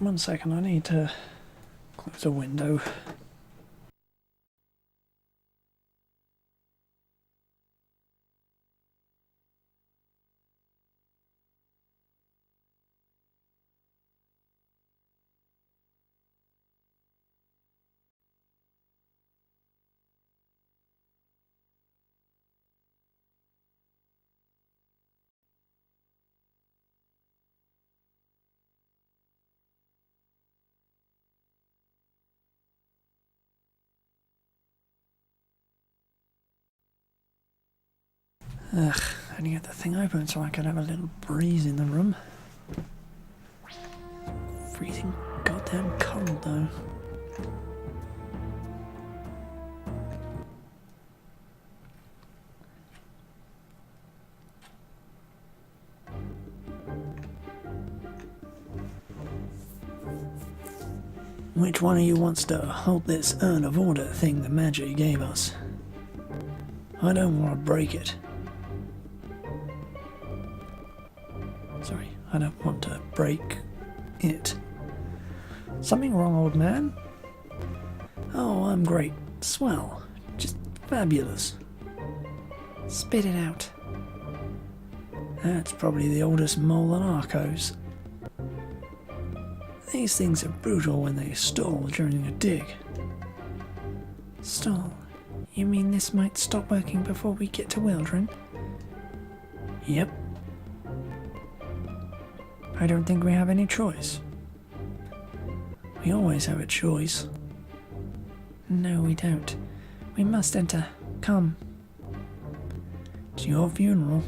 1 second, I need to close a window. Ugh, I only get the thing open so I could have a little breeze in the room. Freezing goddamn cold though. Which one of you wants to hold this urn of order thing the Magi gave us? I don't want to break it. Sorry, I don't want to break it. Something wrong, old man? Oh, I'm great. Swell. Just fabulous. Spit it out. That's probably the oldest mole on Arcos. These things are brutal when they stall during a dig. Stall? You mean this might stop working before we get to Wildren? Yep. I don't think we have any choice. We always have a choice. No, we don't. We must enter. Come. It's your funeral.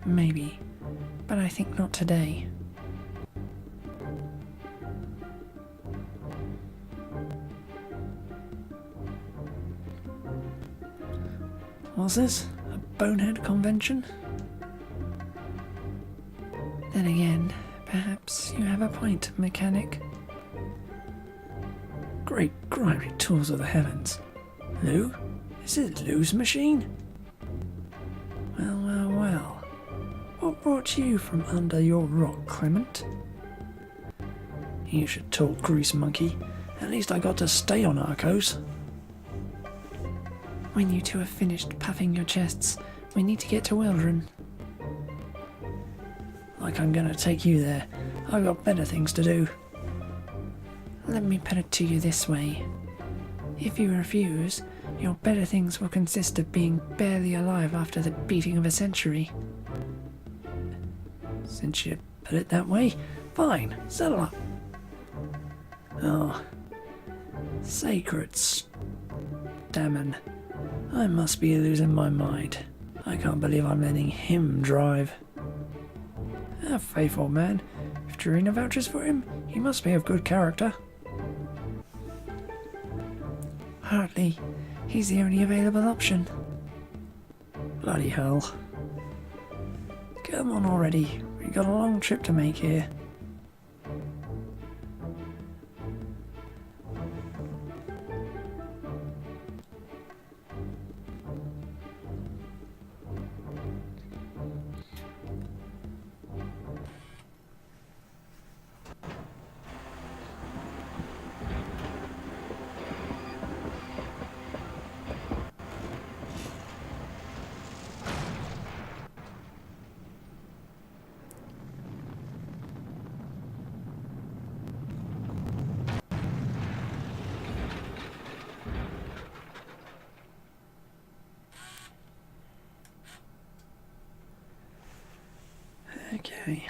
Maybe. But I think not today. Was this a bonehead convention? Then again, perhaps you have a point, mechanic. Great grimy tools of the heavens. Lou? Is it Lou's machine? Well, well, well. What brought you from under your rock, Clement? You should talk, grease monkey. At least I got to stay on Arcos. When you two have finished puffing your chests, we need to get to Wildren. Like I'm gonna take you there. I've got better things to do. Let me put it to you this way. If you refuse, your better things will consist of being barely alive after the beating of a century. Since you put it that way, fine, settle up. Oh, sacred stammen. I must be losing my mind. I can't believe I'm letting him drive. A faithful man. If Dorina vouches for him, he must be of good character. Hardly. He's the only available option. Bloody hell. Come on already. We've got a long trip to make here. Okay.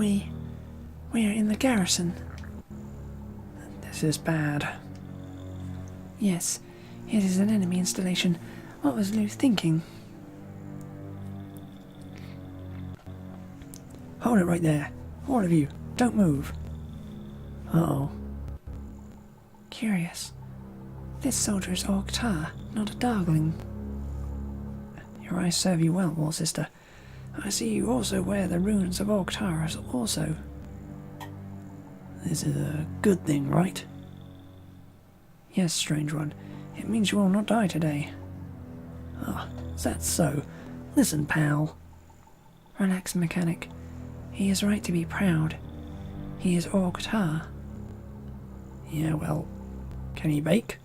We're in the garrison. This is bad. Yes, it is an enemy installation. What was Lou thinking? Hold it right there. All of you, don't move. Uh-oh. Curious. This soldier is Orktar, not a Dargling. Your eyes serve you well, War Sister. I see you also wear the runes of Orktar also. This is a good thing, right? Yes, strange one. It means you will not die today. Ah, is that so? Listen, pal. Relax, mechanic. He is right to be proud. He is Orktar. Yeah, well, can he bake?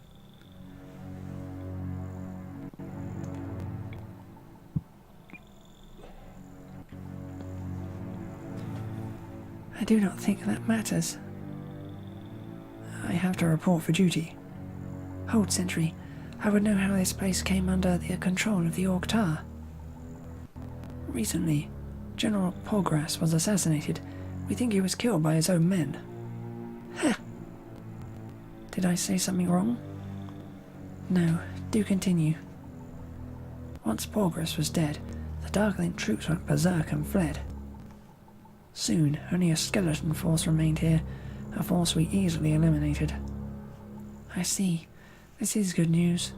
I do not think that matters. I have to report for duty. Hold, sentry. I would know how this place came under the control of the Orktar. Recently, General Pogras was assassinated. We think he was killed by his own men. Heh! Did I say something wrong? No, do continue. Once Pogras was dead, the Darkling troops went berserk and fled. Soon, only a skeleton force remained here, a force we easily eliminated. I see. This is good news.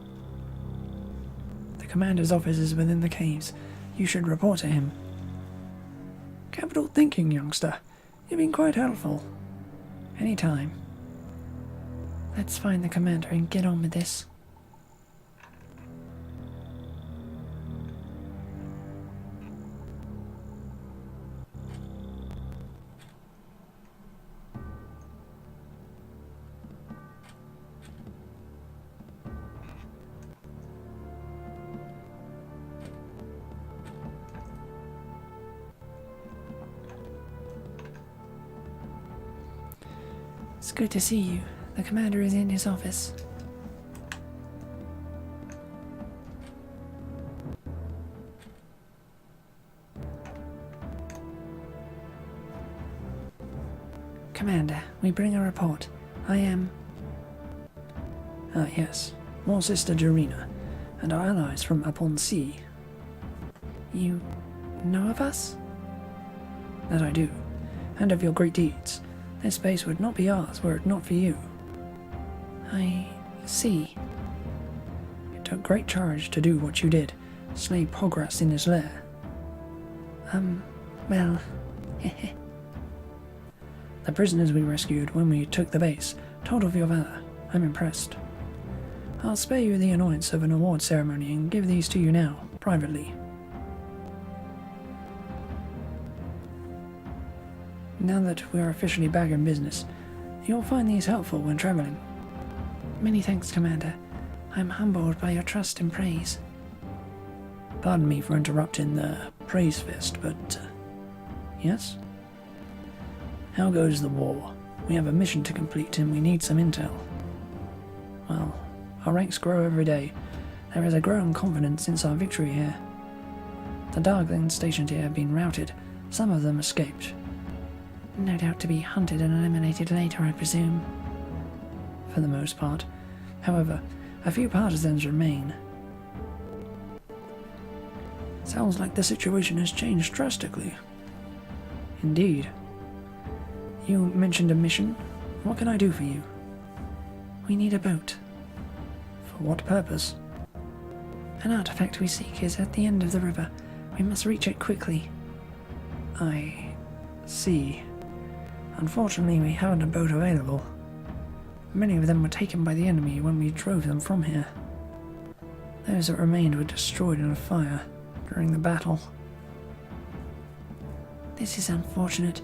The commander's office is within the caves. You should report to him. Capital thinking, youngster. You've been quite helpful. Any time. Let's find the commander and get on with this. It's good to see you. The commander is in his office. Commander, we bring a report. I am... Ah, yes. War Sister Jarina, and our allies from Upon Sea. You know of us? That I do, and of your great deeds. This base would not be ours were it not for you. I see. It took great courage to do what you did, slay Pogras in his lair. Well, the prisoners we rescued when we took the base told of your valor. I'm impressed. I'll spare you the annoyance of an award ceremony and give these to you now, privately. Now that we're officially back in business, you'll find these helpful when traveling. Many thanks, Commander. I'm humbled by your trust and praise. Pardon me for interrupting the praise fest, but... yes? How goes the war? We have a mission to complete and we need some intel. Well, our ranks grow every day. There is a growing confidence since our victory here. The Darglings stationed here have been routed. Some of them escaped. No doubt to be hunted and eliminated later, I presume. For the most part. However, a few partisans remain. Sounds like the situation has changed drastically. Indeed. You mentioned a mission. What can I do for you? We need a boat. For what purpose? An artifact we seek is at the end of the river. We must reach it quickly. I see. Unfortunately, we haven't a boat available. Many of them were taken by the enemy when we drove them from here. Those that remained were destroyed in a fire during the battle. This is unfortunate.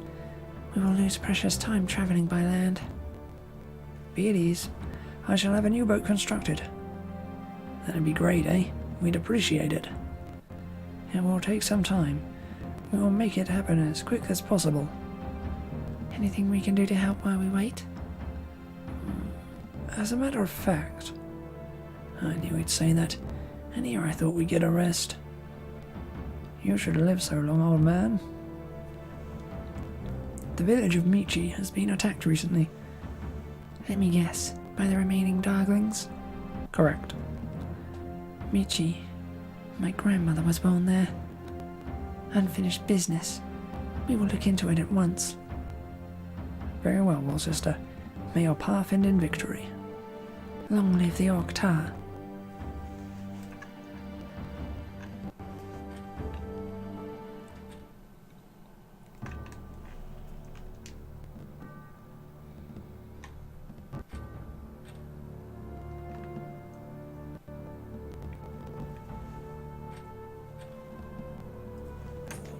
We will lose precious time travelling by land. Be at ease. I shall have a new boat constructed. That'd be great, eh? We'd appreciate it. It will take some time. We will make it happen as quick as possible. Anything we can do to help while we wait? As a matter of fact, I knew he'd say that, and here I thought we'd get a rest. You should live so long, old man. The village of Michi has been attacked recently. Let me guess, by the remaining Darglings? Correct. Michi. My grandmother was born there. Unfinished business. We will look into it at once. Very well, Sister. May your path end in victory. Long live the Octar.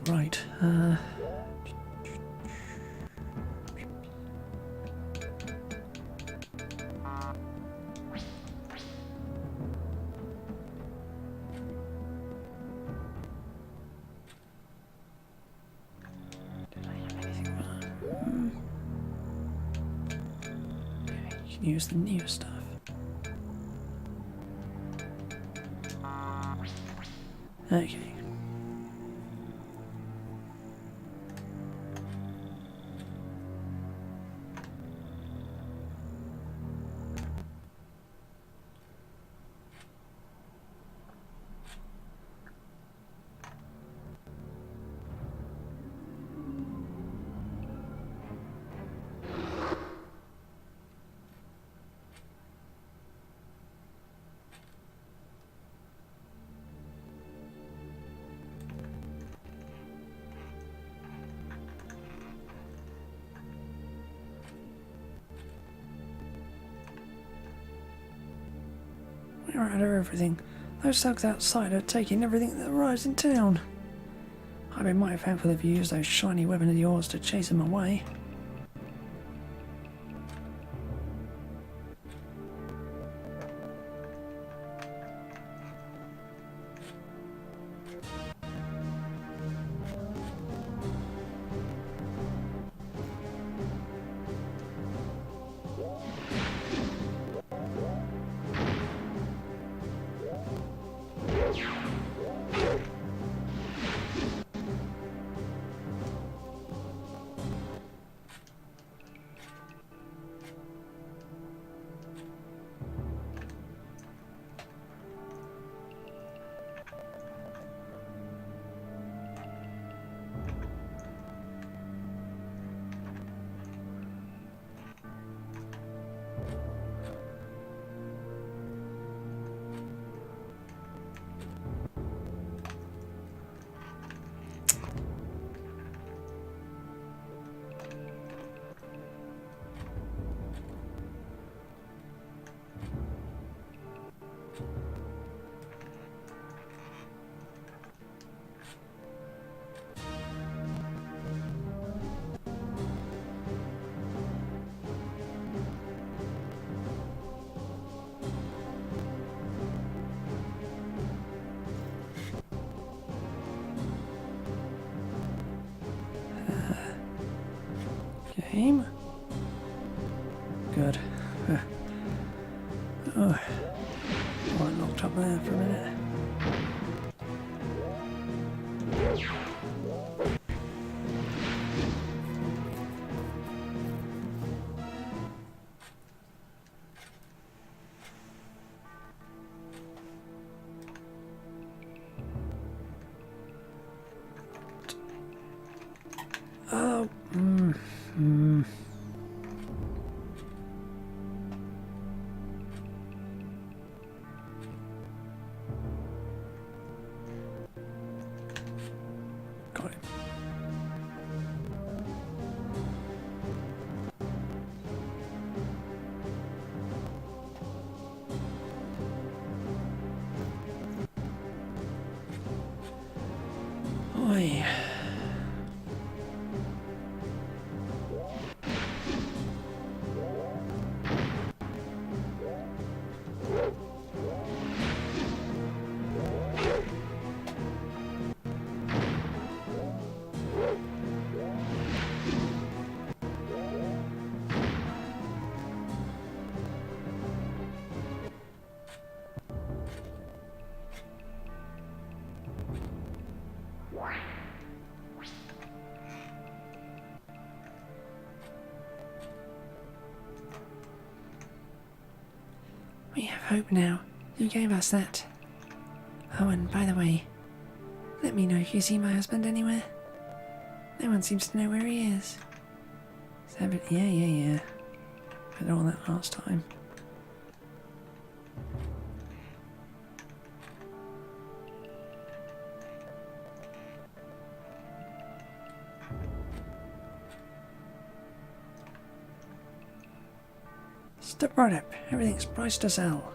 Right, you can use the new stuff. Okay. We're out of everything. Those thugs outside are taking everything that arrives in town. I'd be mighty thankful if you used those shiny weapons of yours to chase them away. Game? Good. Oh, got locked up there for a minute. Oh, Got it. Oi. hope now. You gave us that. Oh, and by the way, let me know if you see my husband anywhere. No one seems to know where he is. Yeah. I did all that last time. Step right up. Everything's priced to sell.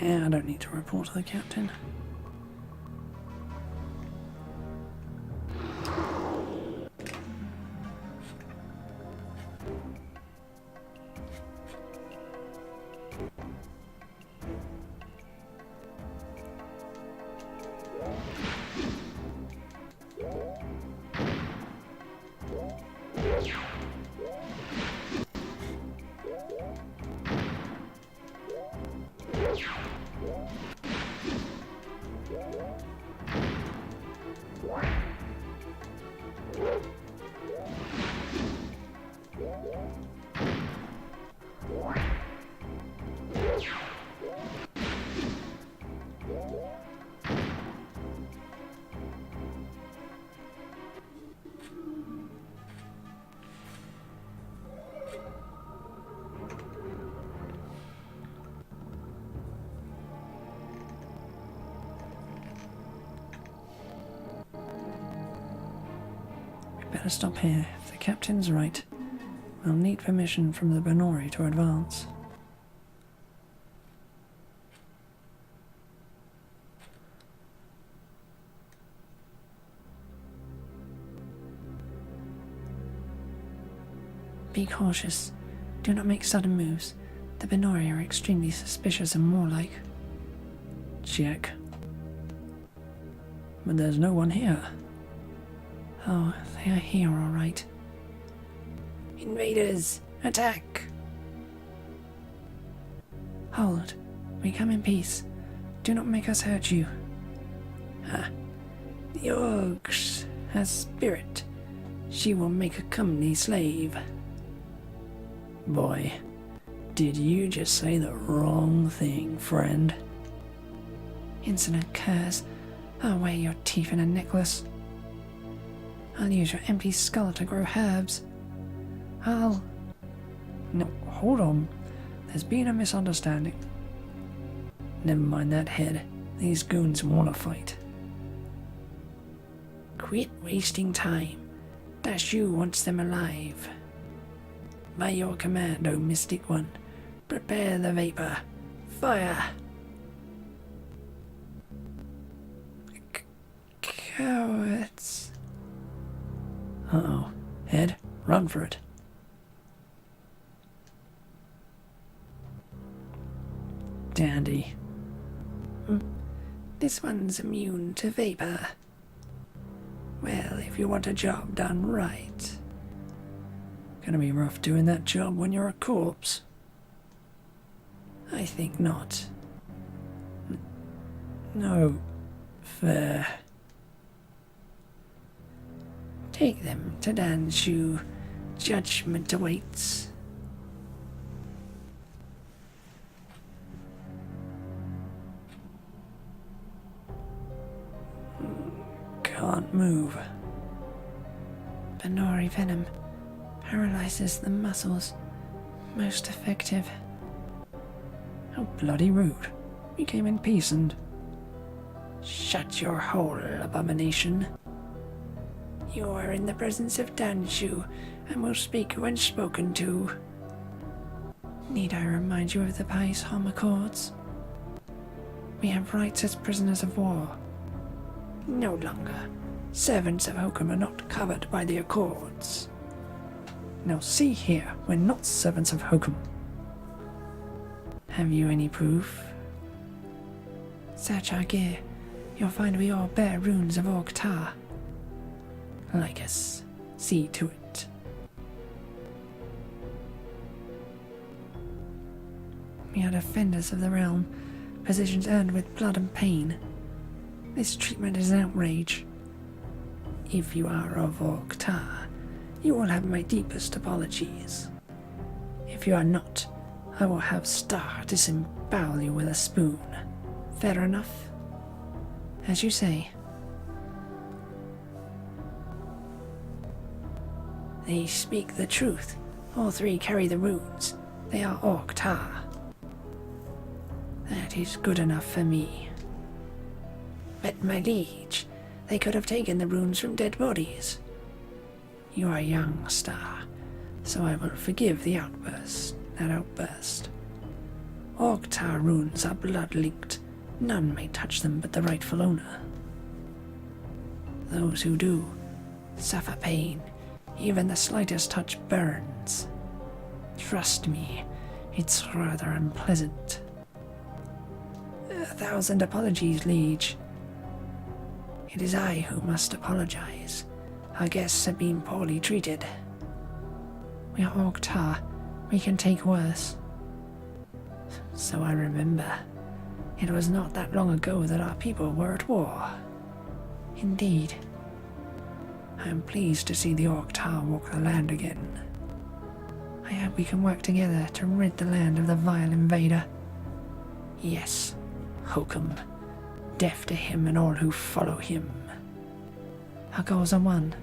Yeah, I don't need to report to the captain. Better stop here. If the captain's right, we'll need permission from the Benori to advance. Be cautious. Do not make sudden moves. The Benori are extremely suspicious and warlike. Check. But there's no one here. Oh, they are here, all right. Invaders! Attack! Hold. We come in peace. Do not make us hurt you. Ah. The Orcs has spirit. She will make a comely slave. Boy, did you just say the wrong thing, friend? Insolent curs. I'll wear your teeth in a necklace. I'll use your empty skull to grow herbs. No, hold on. There's been a misunderstanding. Never mind that head. These goons want to fight. Quit wasting time. Dashu wants them alive. By your command, O Mystic One, prepare the vapor. Fire! Cowards. Uh-oh. Head, run for it. Dandy. This one's immune to vapor. Well, if you want a job done right. Gonna be rough doing that job when you're a corpse. I think not. No. Fair. Take them to Danshu. Judgment awaits. can't move. Benori venom paralyzes the muscles. Most effective. How bloody rude. We came in peace and... Shut your hole, abomination. You are in the presence of Danshu, and will speak when spoken to. Need I remind you of the Pais Hom Accords? We have rights as prisoners of war. No longer. Servants of Hokum are not covered by the Accords. Now see here, we're not servants of Hokum. Have you any proof? Search our gear. You'll find we all bear runes of Orgtar. Like us. See to it. We are defenders of the realm, positions earned with blood and pain. This treatment is an outrage. If you are of Orgtar, you will have my deepest apologies. If you are not, I will have Star disembowel you with a spoon. Fair enough? As you say. They speak the truth. All three carry the runes. They are Orgtar. That is good enough for me. But my liege, they could have taken the runes from dead bodies. You are young, Star, so I will forgive that outburst. Orgtar runes are blood-linked. None may touch them but the rightful owner. Those who do suffer pain. Even the slightest touch burns. Trust me, it's rather unpleasant. 1,000 apologies, liege. It is I who must apologize. Our guests have been poorly treated. We are Orgtar. We can take worse. So I remember. It was not that long ago that our people were at war. Indeed. I am pleased to see the Orgtar walk the land again. I hope we can work together to rid the land of the vile invader. Yes, Hokum. Death to him and all who follow him. Our goals are one.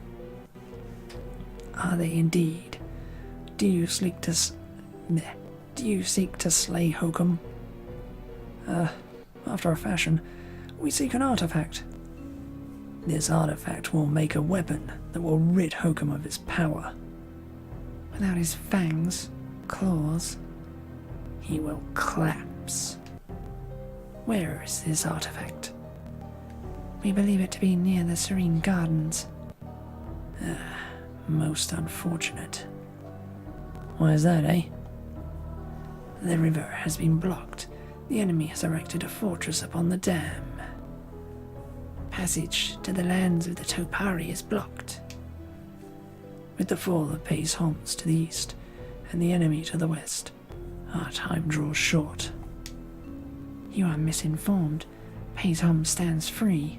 Are they indeed? Do you seek to slay Hokum? After a fashion, we seek an artifact. This artifact will make a weapon that will rid Hokum of his power. Without his fangs, claws, he will collapse. Where is this artifact? We believe it to be near the Serene Gardens. Most unfortunate. Why is that, eh? The river has been blocked. The enemy has erected a fortress upon the dam. Passage to the lands of the Topari is blocked. With the fall of Pais Homs to the east and the enemy to the west, our time draws short. You are misinformed. Pais Hom stands free.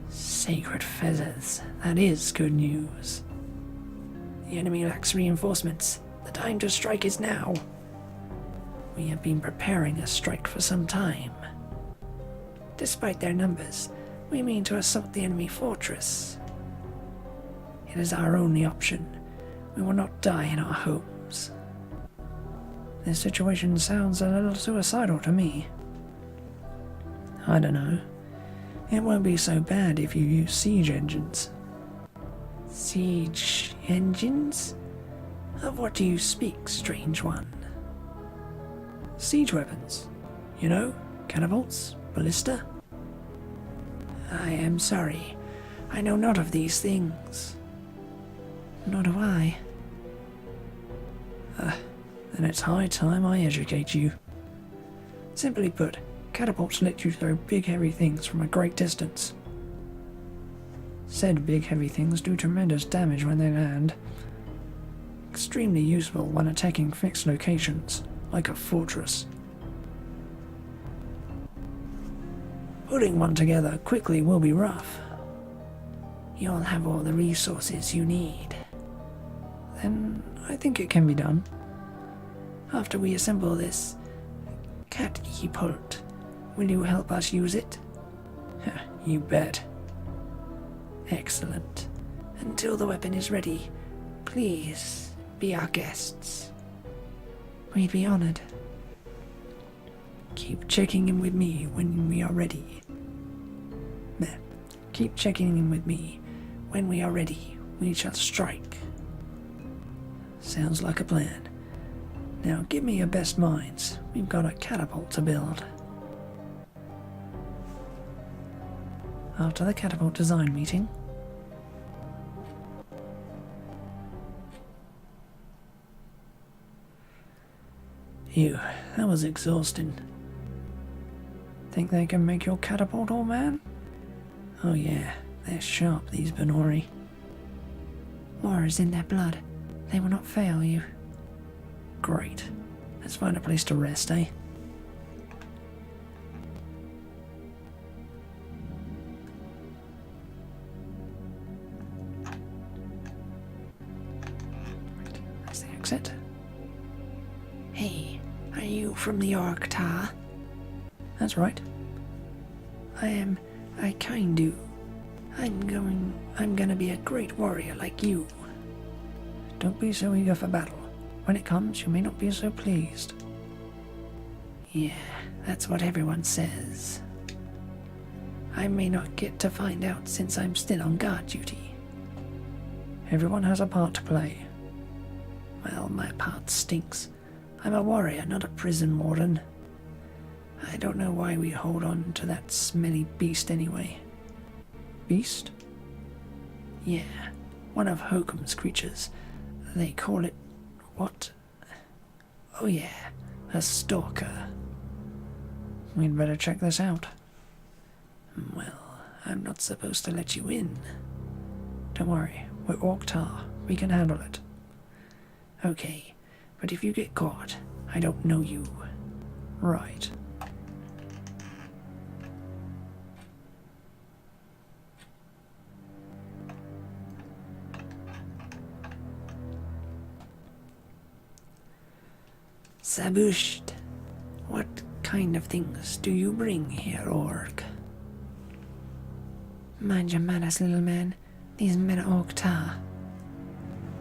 Sacred feathers, that is good news. The enemy lacks reinforcements. The time to strike is now. We have been preparing a strike for some time. Despite their numbers, we mean to assault the enemy fortress. It is our only option. We will not die in our homes. This situation sounds a little suicidal to me. I don't know. It won't be so bad if you use siege engines. Siege engines? Of what do you speak, strange one? Siege weapons. You know, catapults, ballista. I am sorry. I know not of these things. Nor do I. Then it's high time I educate you. Simply put, catapults let you throw big heavy things from a great distance. Said big heavy things do tremendous damage when they land. Extremely useful when attacking fixed locations, like a fortress. Putting one together quickly will be rough. You'll have all the resources you need. Then I think it can be done. After we assemble this catapult, will you help us use it? You bet. Excellent. Until the weapon is ready, please be our guests. We'd be honored. Keep checking in with me when we are ready. Meh. Keep checking in with me. When we are ready, we shall strike. Sounds like a plan. Now give me your best minds. We've got a catapult to build. After the catapult design meeting, Phew, that was exhausting. Think they can make your catapult, old man? Oh yeah, they're sharp, these Benori. War is in their blood. They will not fail you. Great. Let's find a place to rest, eh? That's the exit. Hey, are you from the Orktar? That's right. I kind do. I'm gonna be a great warrior like you. Don't be so eager for battle. When it comes, you may not be so pleased. Yeah, that's what everyone says. I may not get to find out since I'm still on guard duty. Everyone has a part to play. Well, my part stinks. I'm a warrior, not a prison warden. I don't know why we hold on to that smelly beast anyway. Beast? Yeah, one of Hokum's creatures. They call it... what? Oh yeah, a stalker. We'd better check this out. Well, I'm not supposed to let you in. Don't worry, we're Orktar. We can handle it. Okay, but if you get caught, I don't know you. Right. Sabusht, what kind of things do you bring here, Orc? Mind your manners, little man. These men are Orktar.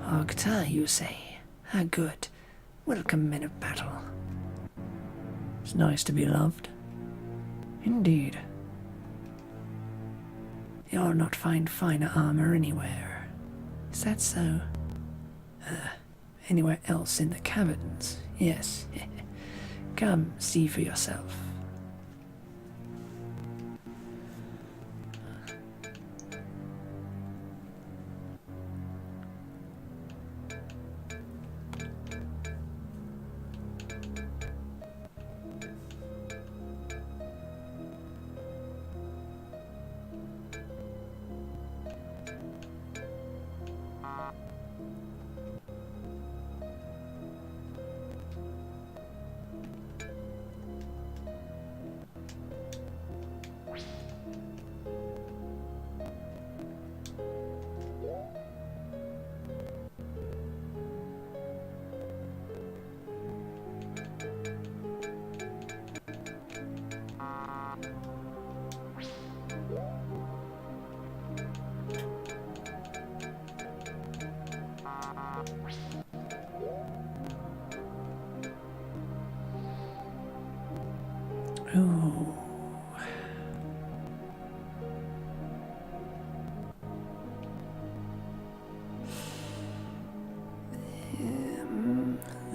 Orktar, you say? Ah, good. Welcome, men of battle. It's nice to be loved. Indeed. You'll not find finer armor anywhere. Is that so? Anywhere else in the caverns? Yes. Come, see for yourself. Ooh.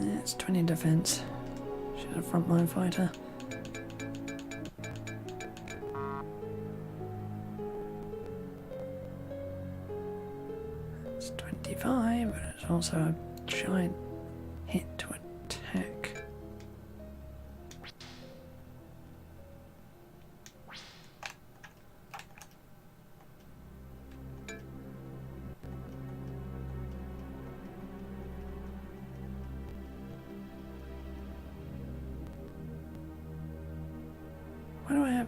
It's 20 defense. She's a frontline fighter. It's 25, but it's also a giant hit to attack. Why do I have...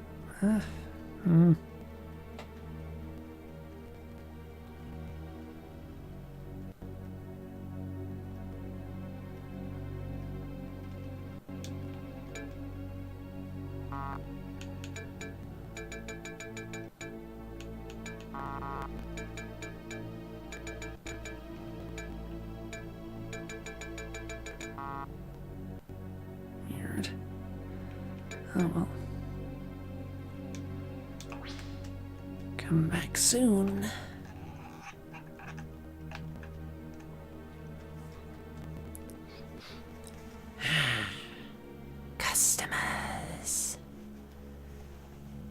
Oh well. Come back soon. Customers.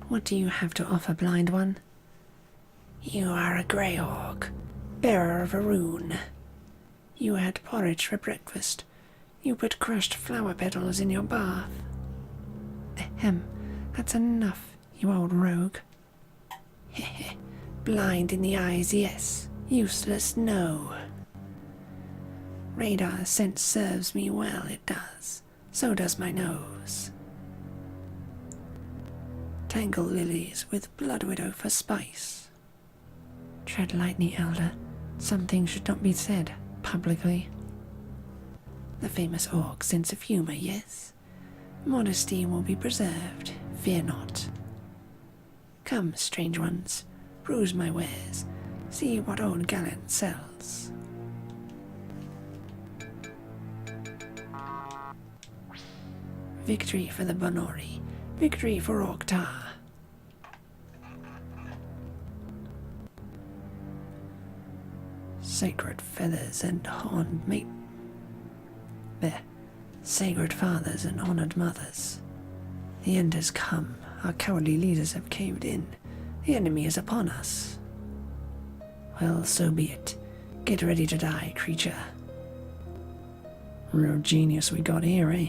What do you have to offer, blind one? You are a grey orc, bearer of a rune. You had porridge for breakfast. You put crushed flower petals in your bath. Ahem, that's enough, you old rogue. Heh. Blind in the eyes, yes. Useless, no. Radar sense serves me well, it does. So does my nose. Tangle lilies with blood widow for spice. Tread lightly, elder. Some things should not be said publicly. The famous orc sense of humour, yes. Modesty will be preserved, fear not. Come, strange ones, bruise my wares, see what old Gallant sells. Victory for the Bonori, victory for Orktar. Sacred feathers and horned mate. There. Sacred fathers and honoured mothers. The end has come. Our cowardly leaders have caved in. The enemy is upon us. Well, so be it. Get ready to die, creature. Real genius we got here, eh?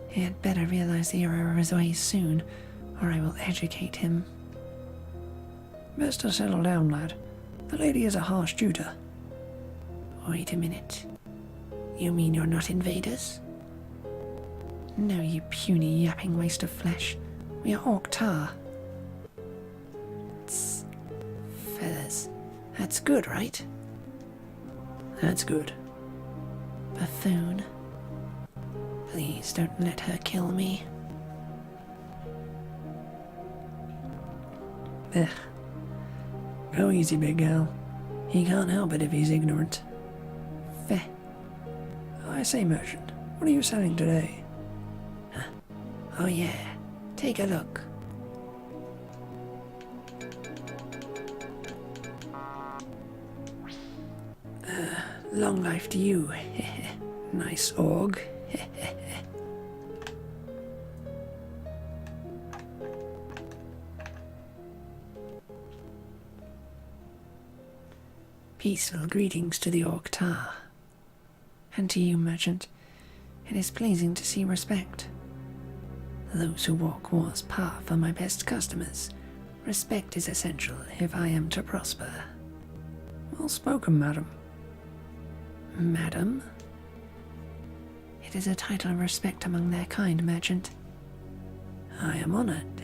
He had better realize the error of his ways soon, or I will educate him. Best to settle down, lad. The lady is a harsh tutor. Wait a minute. You mean you're not invaders? No, you puny yapping waste of flesh. We are Orktar. Tss. Feathers. That's good, right? That's good. Buffoon. Please don't let her kill me. Ugh. Go easy, big gal. He can't help it if he's ignorant. Feh. I say, merchant, what are you selling today? Huh. Oh yeah, take a look. Long life to you. Nice org. Peaceful greetings to the Orktar. And to you, merchant. It is pleasing to see respect. Those who walk war's path are my best customers. Respect is essential if I am to prosper. Well spoken, madam. Madam? It is a title of respect among their kind, merchant. I am honoured.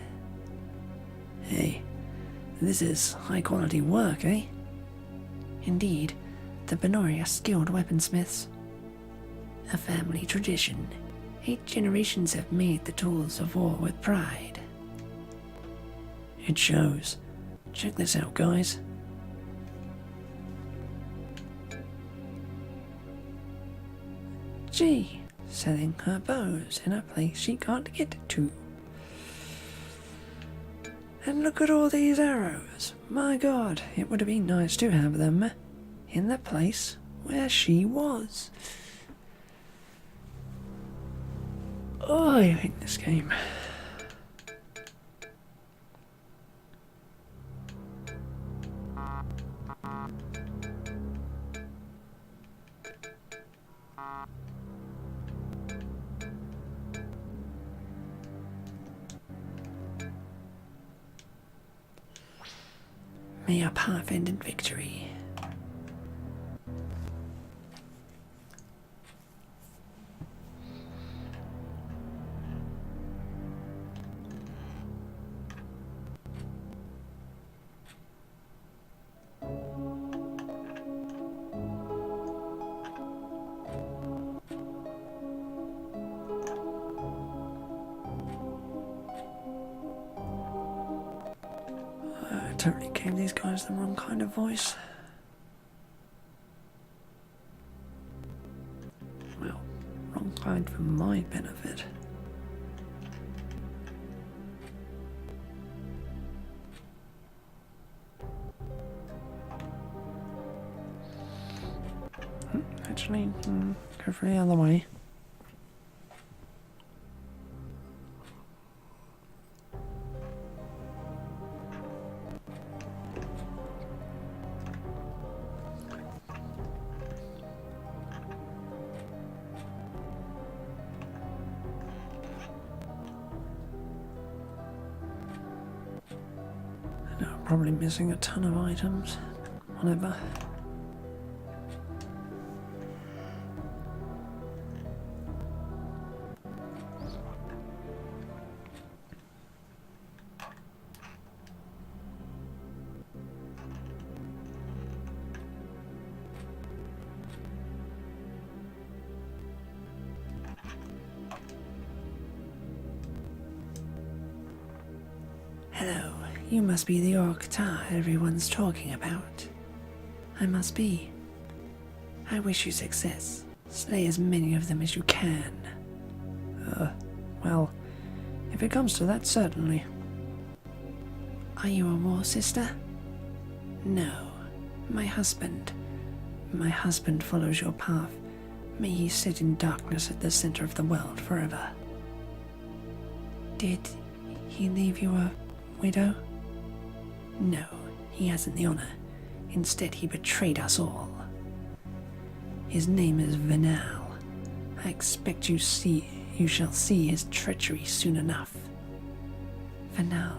Hey, this is high-quality work, eh? Indeed, the Bonori are skilled weaponsmiths. A family tradition. 8 generations have made the tools of war with pride. It shows. Check this out, guys. Gee, selling her bows in a place she can't get to. And look at all these arrows. My God, it would have been nice to have them in the place where she was. Oh, I hate this game. May our path end in victory. I totally gave these guys the wrong kind of voice. Well, wrong kind for my benefit. Actually, go for the other way. I know I'm probably missing a ton of items. Whatever. Hello, you must be the Octar everyone's talking about. I must be. I wish you success. Slay as many of them as you can. Well, if it comes to that, certainly. Are you a war sister? No. My husband. My husband follows your path. May he sit in darkness at the center of the world forever. Did he leave you a widow? No, he hasn't the honor. Instead, he betrayed us all. His name is Venal. I expect you shall see his treachery soon enough. Venal,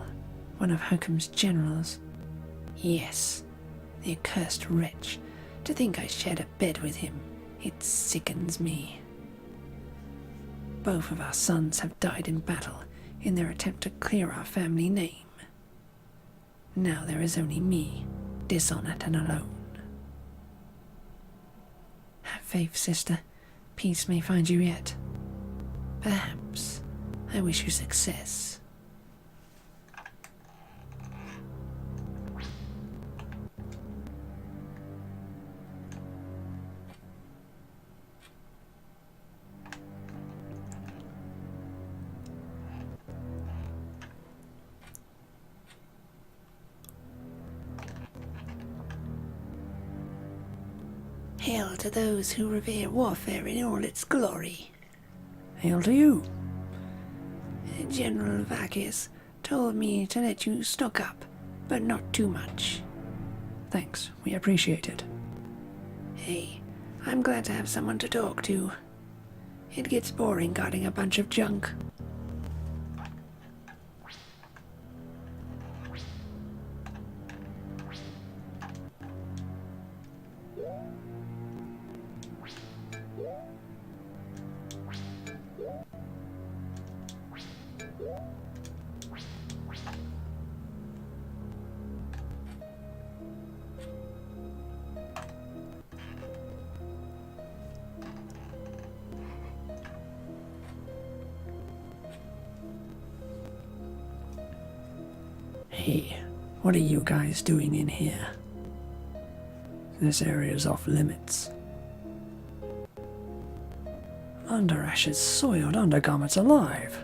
one of Hokum's generals. Yes, the accursed wretch. To think I shared a bed with him, it sickens me. Both of our sons have died in battle in their attempt to clear our family name. Now there is only me, dishonored and alone. Have faith, sister. Peace may find you yet. Perhaps. I wish you success. Hail to those who revere warfare in all its glory. Hail to you. General Vakis told me to let you stock up, but not too much. Thanks, we appreciate it. Hey, I'm glad to have someone to talk to. It gets boring guarding a bunch of junk. Hey, what are you guys doing in here? This area's off limits. Under Ash's soiled undergarments alive.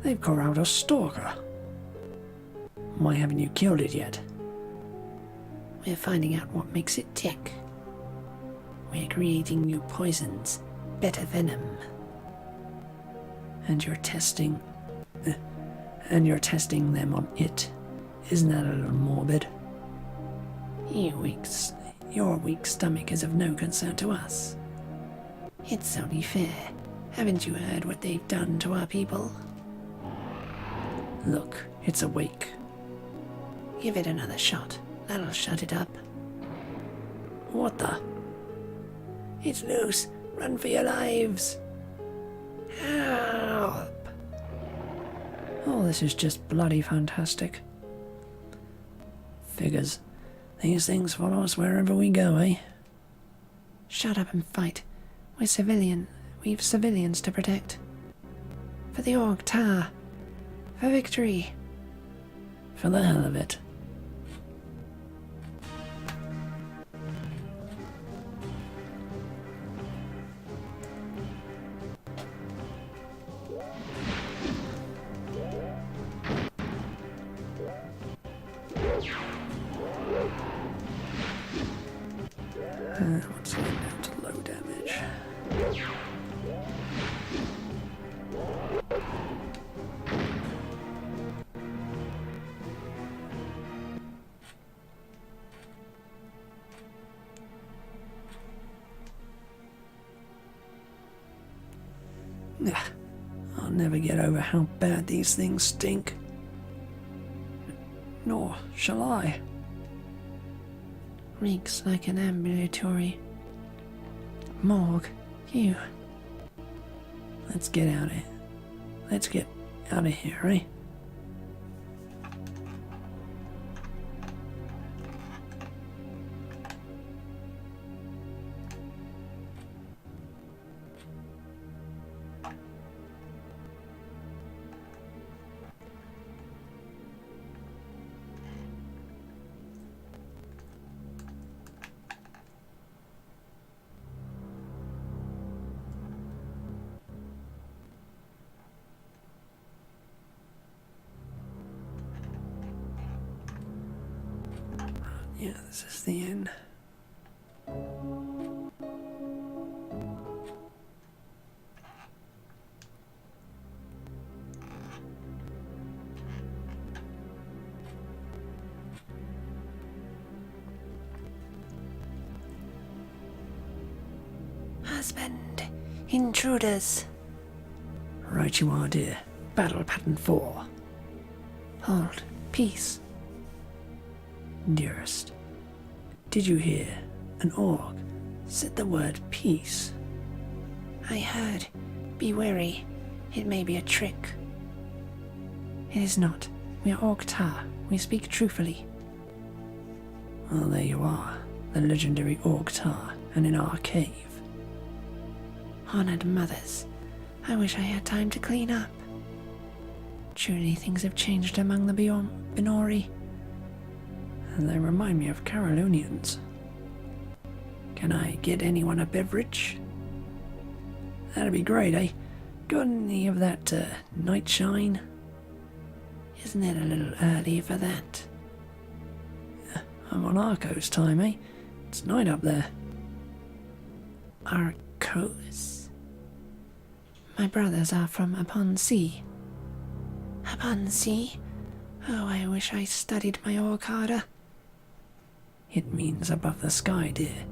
They've corralled a stalker. Why haven't you killed it yet? We're finding out what makes it tick. We're creating new poisons, better venom. And you're testing... and you're testing them on it. Isn't that a little morbid? Your weak stomach is of no concern to us. It's only fair. Haven't you heard what they've done to our people? Look, it's awake. Give it another shot. That'll shut it up. What the? It's loose. Run for your lives. Help! Oh, this is just bloody fantastic. Figures. These things follow us wherever we go, eh? Shut up and fight. We've civilians to protect. For the Octar. For victory. For the hell of it. What's it down to Ugh, I'll never get over how bad these things stink. Nor shall I. Reeks like an ambulatory morgue. You. Let's get out of here. Let's get out of here, eh? Yeah, this is the end. Husband, intruders. Right you are, dear. Battle pattern 4. Hold, peace. Dearest, did you hear? An orc said the word peace. I heard. Be wary. It may be a trick. It is not. We are Orc-tar. We speak truthfully. Well, there you are. The legendary Orc-tar, and in our cave. Honored mothers. I wish I had time to clean up. Truly things have changed among the Binori. And they remind me of Carolunians. Can I get anyone a beverage? That'd be great, eh? Got any of that night shine? Isn't it a little early for that? I'm on Arco's time, eh? It's night up there. Arcos? My brothers are from Upon Sea. Upon Sea? Oh, I wish I studied my orc harder. It means above the sky, dear.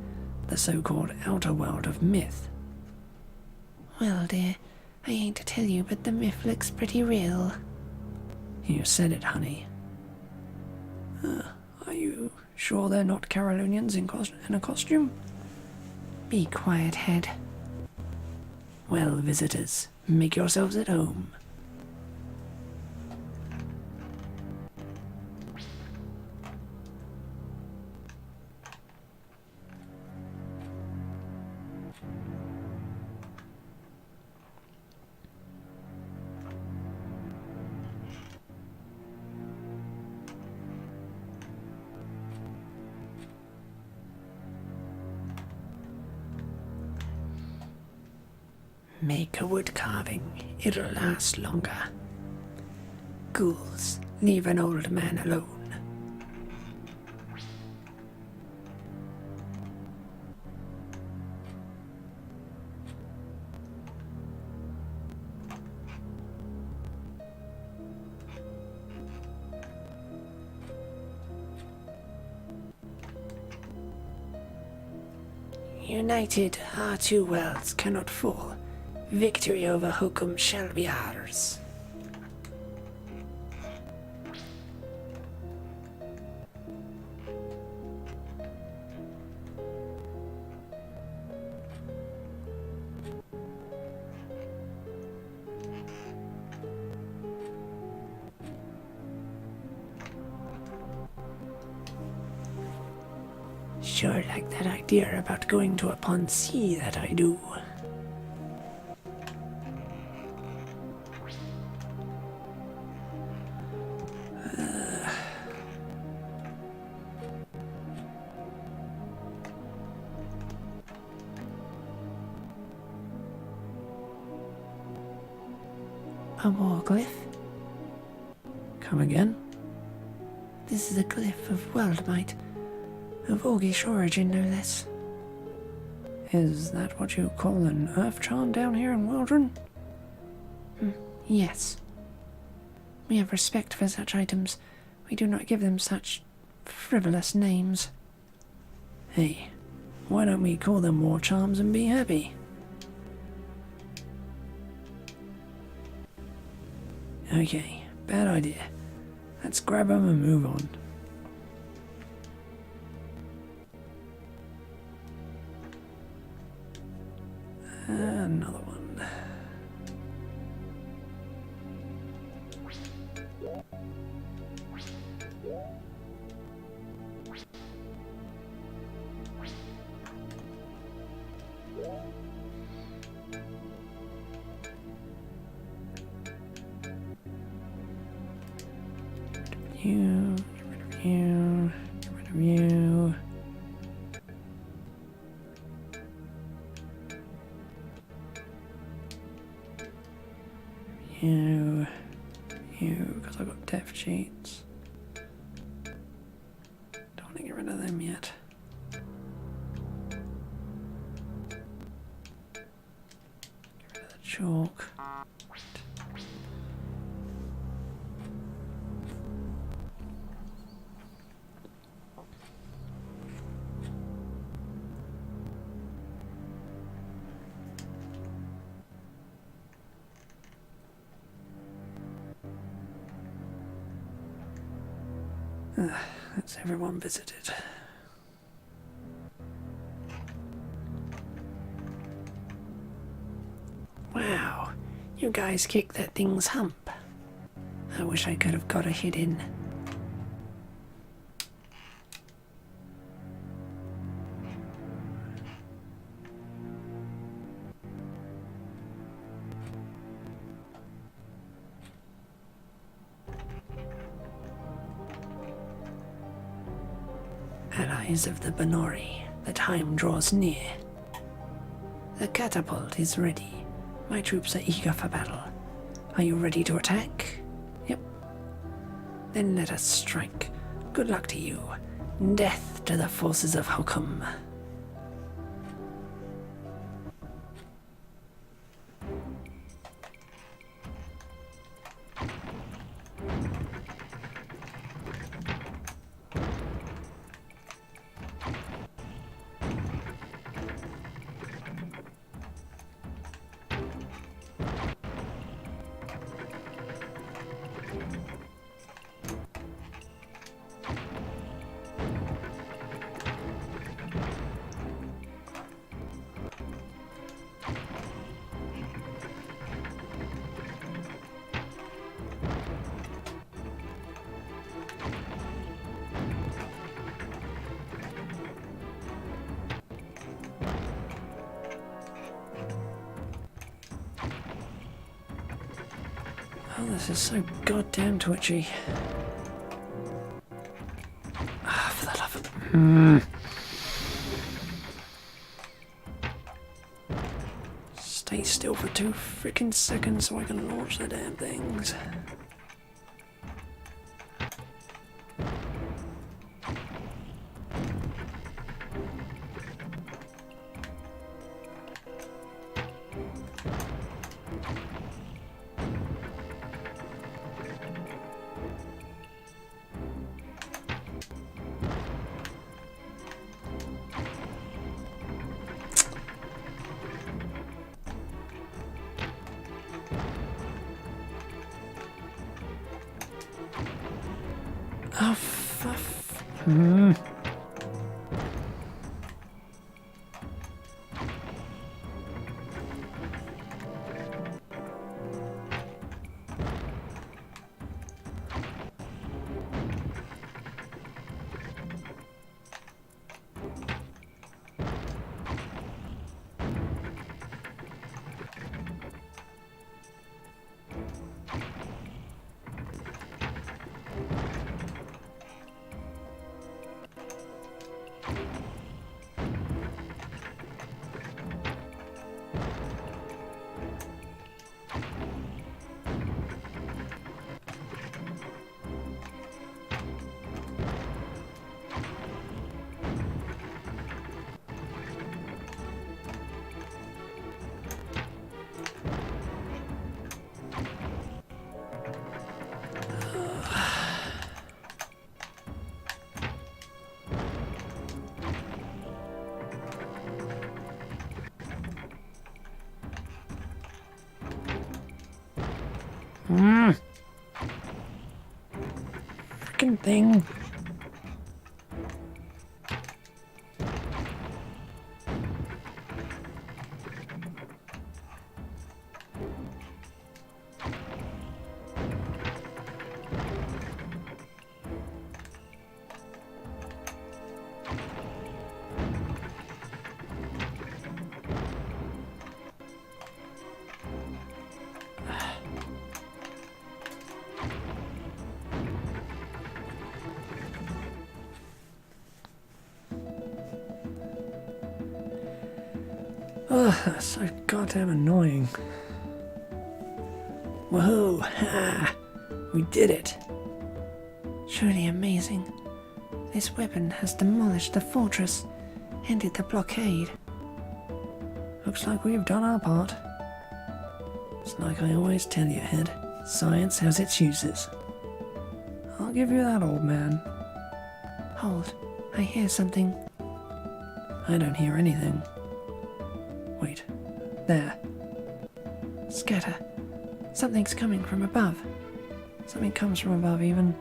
The so-called outer world of myth. Well, dear, I hate to tell you, but the myth looks pretty real. You said it, honey. Are you sure they're not Carolunians in a costume? Be quiet, head. Well, visitors, make yourselves at home. Make a wood carving. It'll last longer. Ghouls, leave an old man alone. United, our two worlds cannot fall. Victory over Hokum shall be ours. Sure like that idea about going to Upon Sea that I do. A war glyph? Come again? This is a glyph of world might, of Orgish origin no less. Is that what you call an earth charm down here in Wildron? Yes. We have respect for such items. We do not give them such frivolous names. Hey, why don't we call them war charms and be happy? Okay, bad idea. Let's grab them and move on. Another one. You, get rid of you, get rid of you. You, because I've got death sheets. Don't want to get rid of them yet. Get rid of the chalk. That's everyone visited. Wow, you guys kicked that thing's hump. I wish I could have got a hit in. Allies of the Benori, the time draws near. The catapult is ready. My troops are eager for battle. Are you ready to attack? Yep. Then let us strike. Good luck to you. Death to the forces of Hukum. Oh, this is so goddamn twitchy. Ah, for the love of... Stay still for 2 freaking seconds so I can launch the damn things. Oh, fuff. fucking thing. Oh, that's so goddamn annoying. Whoa, ha! We did it. Truly amazing. This weapon has demolished the fortress, ended the blockade. Looks like we've done our part. It's like I always tell you, Head. Science has its uses. I'll give you that, old man. Hold, I hear something. I don't hear anything. Wait. There. Scatter. Something's coming from above. Something comes from above, even.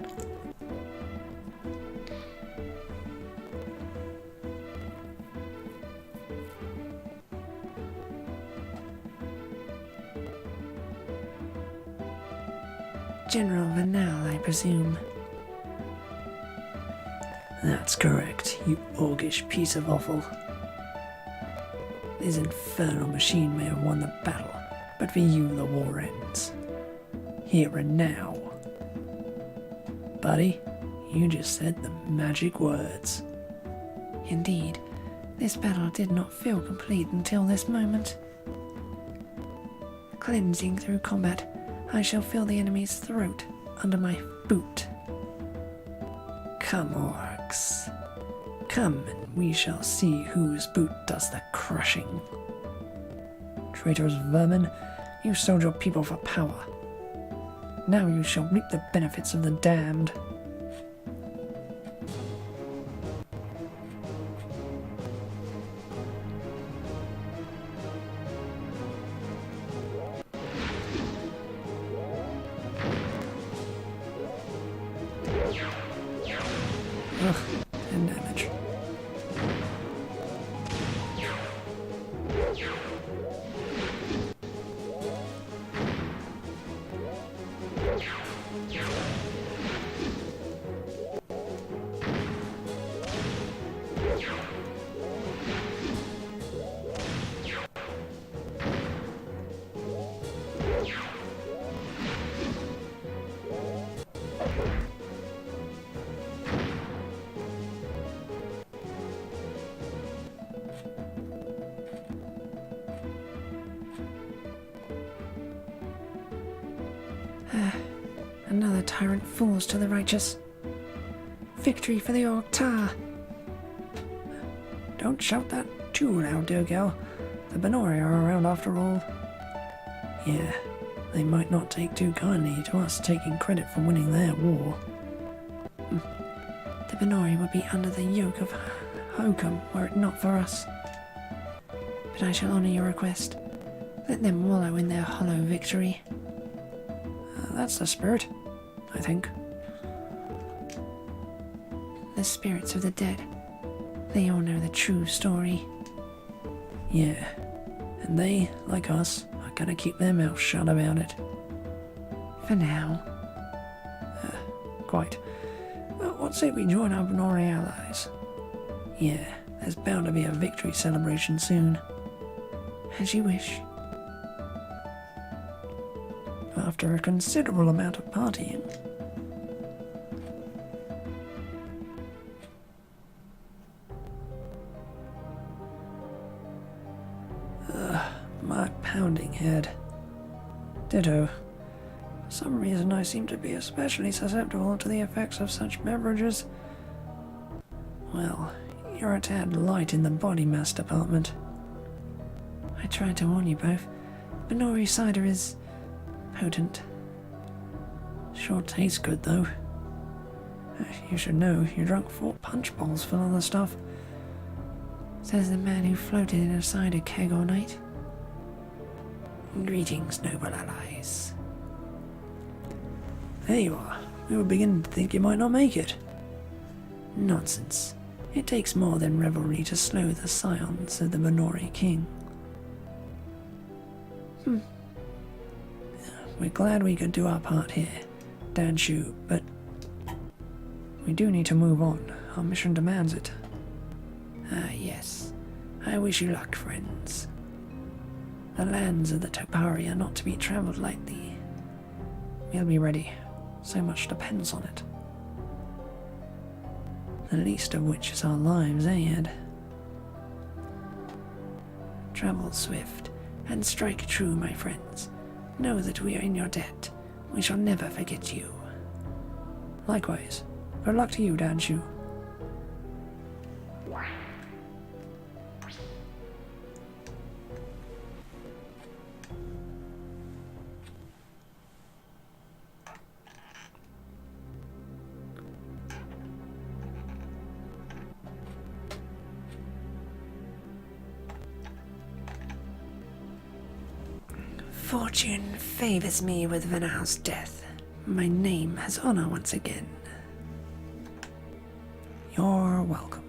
General Vanal, I presume. That's correct, you orgish piece of offal. This infernal machine may have won the battle, but for you the war ends. Here and now. Buddy, you just said the magic words. Indeed, this battle did not feel complete until this moment. Cleansing through combat, I shall feel the enemy's throat under my boot. Come, orcs. Come, and we shall see whose boot does the crushing. Traitorous vermin, you sold your people for power. Now you shall reap the benefits of the damned. Ugh, 10 damage. Another tyrant falls to the righteous. Victory for the Orktar! Don't shout that too loud, dear gal. The Benori are around after all. Yeah, they might not take too kindly to us taking credit for winning their war. The Benori would be under the yoke of Hokum were it not for us. But I shall honour your request. Let them wallow in their hollow victory. That's the spirit, I think. The spirits of the dead. They all know the true story. Yeah, and they, like us, are gonna keep their mouths shut about it. For now. Quite. Well, what say we join our Benori allies? Yeah, there's bound to be a victory celebration soon. As you wish. After a considerable amount of partying. My pounding head. Ditto. For some reason I seem to be especially susceptible to the effects of such beverages. Well, you're a tad light in the body mass department. I tried to warn you both. Benori cider is potent. Sure tastes good though. You should know you drank 4 punch bowls full of the stuff. Says the man who floated in a cider keg all night. Greetings, noble allies. There you are. We were beginning to think you might not make it. Nonsense. It takes more than revelry to slow the scions of the Minori king. We're glad we could do our part here, Danshu, but we do need to move on. Our mission demands it. Ah, yes. I wish you luck, friends. The lands of the Topari are not to be travelled lightly. We'll be ready. So much depends on it. The least of which is our lives, Ed? Travel swift, and strike true, my friends. Know that we are in your debt. We shall never forget you. Likewise. Good luck to you, Danshu. Fortune favors me with Vanau's death. My name has honor once again. You're welcome.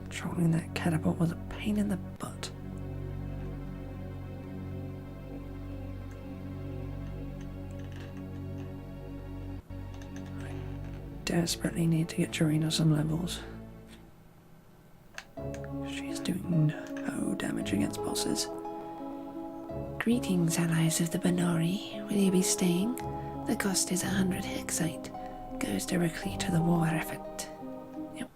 Controlling that catapult was a pain in the butt. I desperately need to get Jarina some levels. She's doing no damage against bosses. Greetings, allies of the Benori. Will you be staying? The cost is 100 hexite. Goes directly to the war effort. Yep.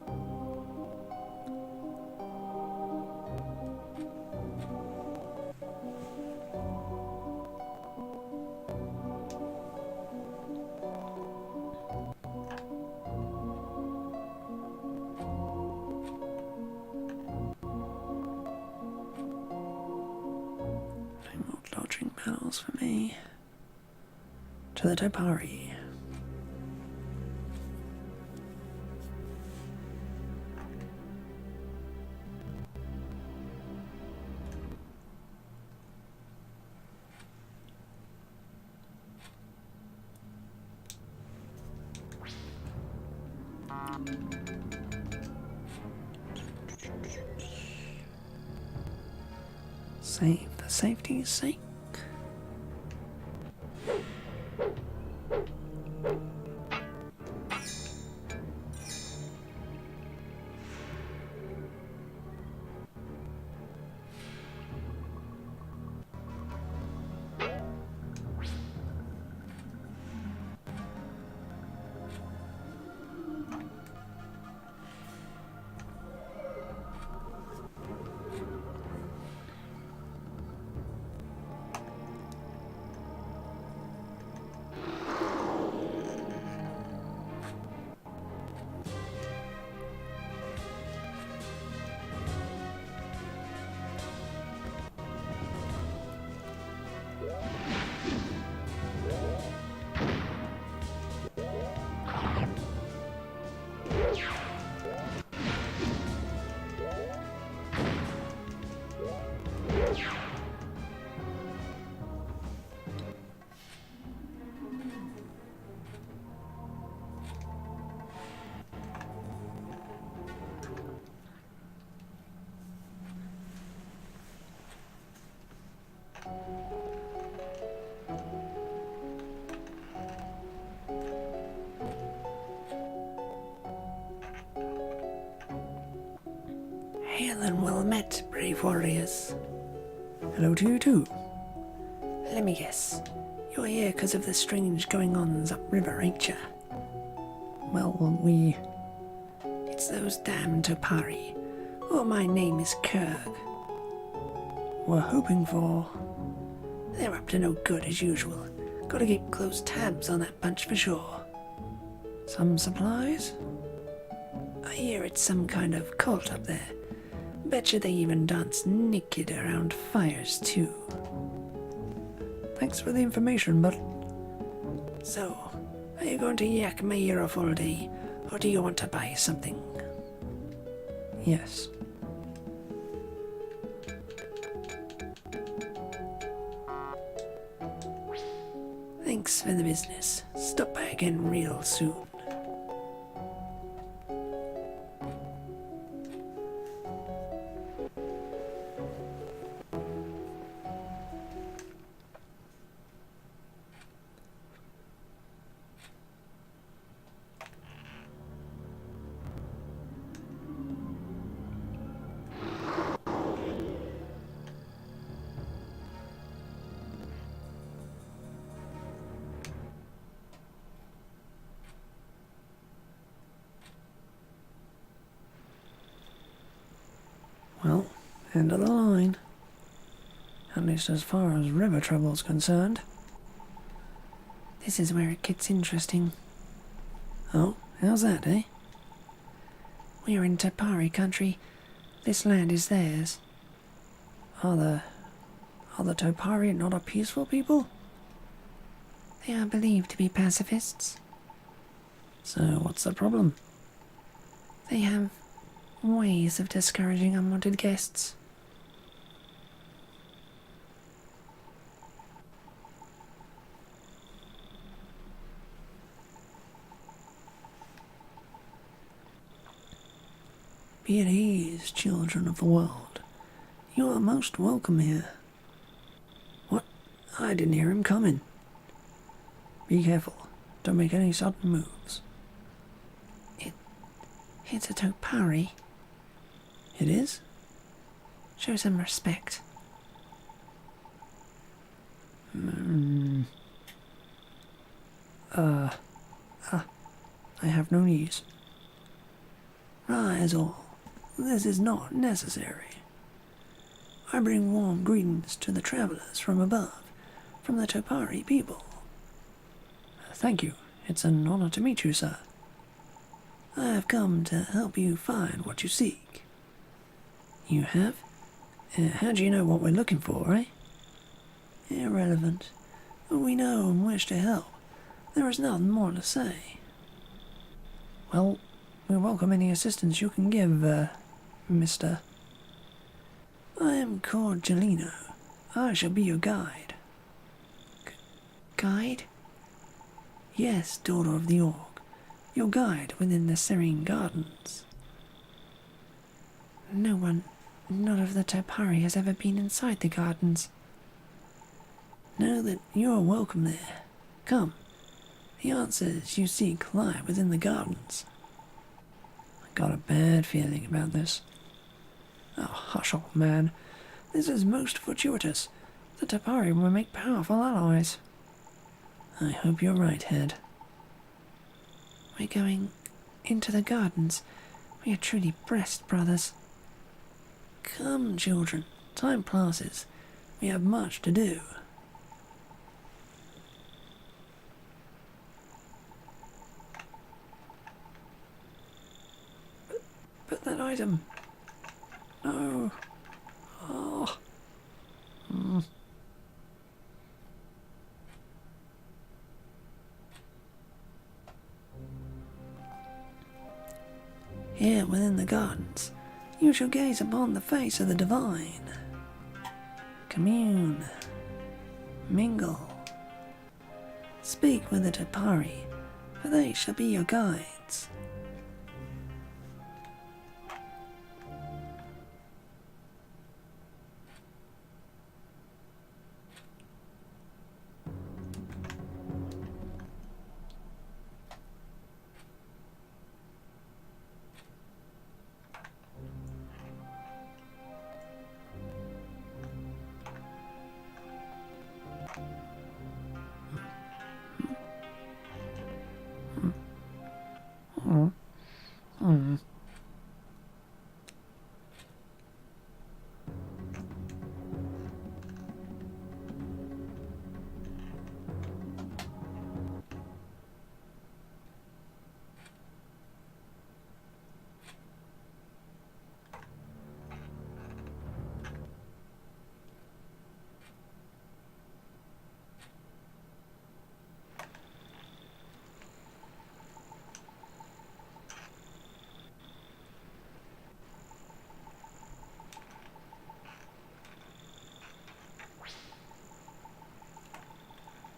No more dodging panels for me. To the Topari. Save for safety's sake. Hail and well met, brave warriors. Hello to you too. Let me guess. You're here because of the strange going-ons upriver, ain't ya? Well, It's those damned Topari. Oh, my name is Kurg. we're hoping for... They're up to no good as usual. Gotta keep close tabs on that bunch for sure. some supplies? I hear it's some kind of cult up there. Betcha they even dance naked around fires too. Thanks for the information, but So, are you going to yak my ear off all day, or do you want to buy something? yes. Thanks for the business. Stop by again real soon. Well, end of the line. At least as far as river travel's concerned. This is where it gets interesting. Oh, how's that, eh? We're in Tepari country. This land is theirs. Are the Topari not a peaceful people? They are believed to be pacifists. So what's the problem? They have ways of discouraging unwanted guests. Be at ease, children of the world. You are most welcome here. What? I didn't hear him coming. Be careful. Don't make any sudden moves. It's a Topari. It is? Show some respect. I have no knees. Rise all. This is not necessary. I bring warm greetings to the travelers from above, from the Topari people. Thank you. It's an honor to meet you, sir. I have come to help you find what you seek. You have? How do you know what we're looking for, eh? Irrelevant. We know and wish to help. There is nothing more to say. Well, we welcome any assistance you can give, mister. I am Corgelino. I shall be your guide. Guide? Yes, daughter of the Orc. Your guide within the Serene Gardens. No one, none of the Topari has ever been inside the gardens. Know that you are welcome there. Come. The answers you seek lie within the gardens. I got a bad feeling about this. Oh, hush, old man. This is most fortuitous. The Topari will make powerful allies. I hope you're right, Head. We're going into the gardens. We are truly breast brothers. Come, children. Time passes. We have much to do. But that item... No. Oh. Here within the gardens, you shall gaze upon the face of the divine. Commune. Mingle. Speak with the Topari, for they shall be your guides.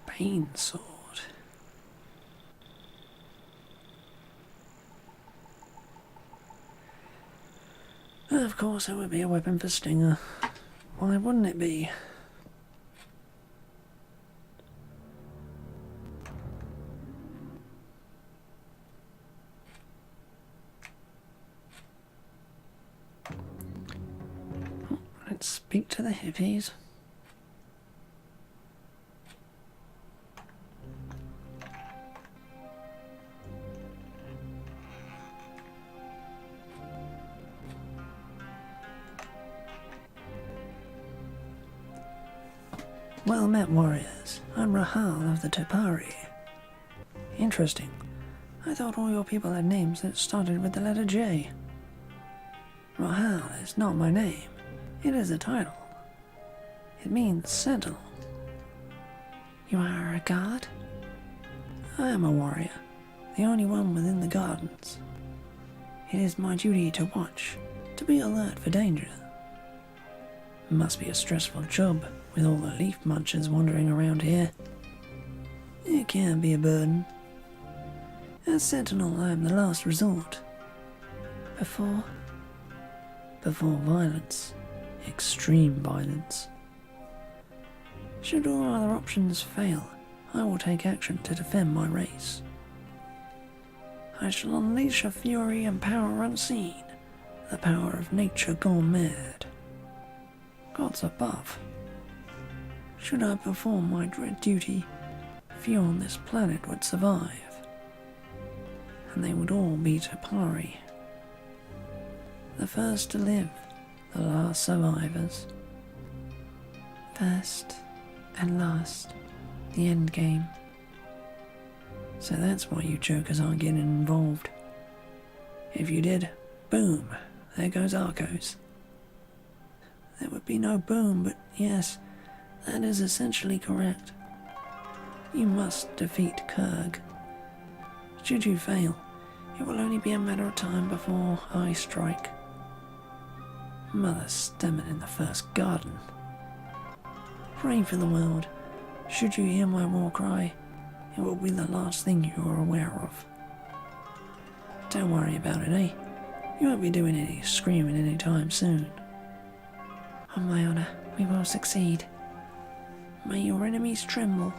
Pain sword. Of course it would be a weapon for Stinger. Why wouldn't it be? Let's speak to the hippies. Well met, warriors. I'm Rahal of the Tepari. Interesting. I thought all your people had names that started with the letter J. Rahal is not my name. It is a title. It means sentinel. You are a guard? I am a warrior, the only one within the gardens. It is my duty to watch, to be alert for danger. It must be a stressful job with all the leaf munchers wandering around here. It can be a burden. As sentinel, I am the last resort. Before violence. Extreme violence. Should all other options fail, I will take action to defend my race. I shall unleash a fury and power unseen, the power of nature gone mad. Gods above. Should I perform my dread duty, few on this planet would survive, and they would all be Tepari. The first to live, the last survivors. first and last, the end game. So that's why you jokers aren't getting involved. If you did, boom, there goes Arcos. There would be no boom, but yes, that is essentially correct. You must defeat Kurg. Should you fail, it will only be a matter of time before I strike. Mother Stammen in the first garden. Pray for the world. Should you hear my war cry, it will be the last thing you are aware of. Don't worry about it, eh? You won't be doing any screaming anytime soon. On my honor, we will succeed. May your enemies tremble.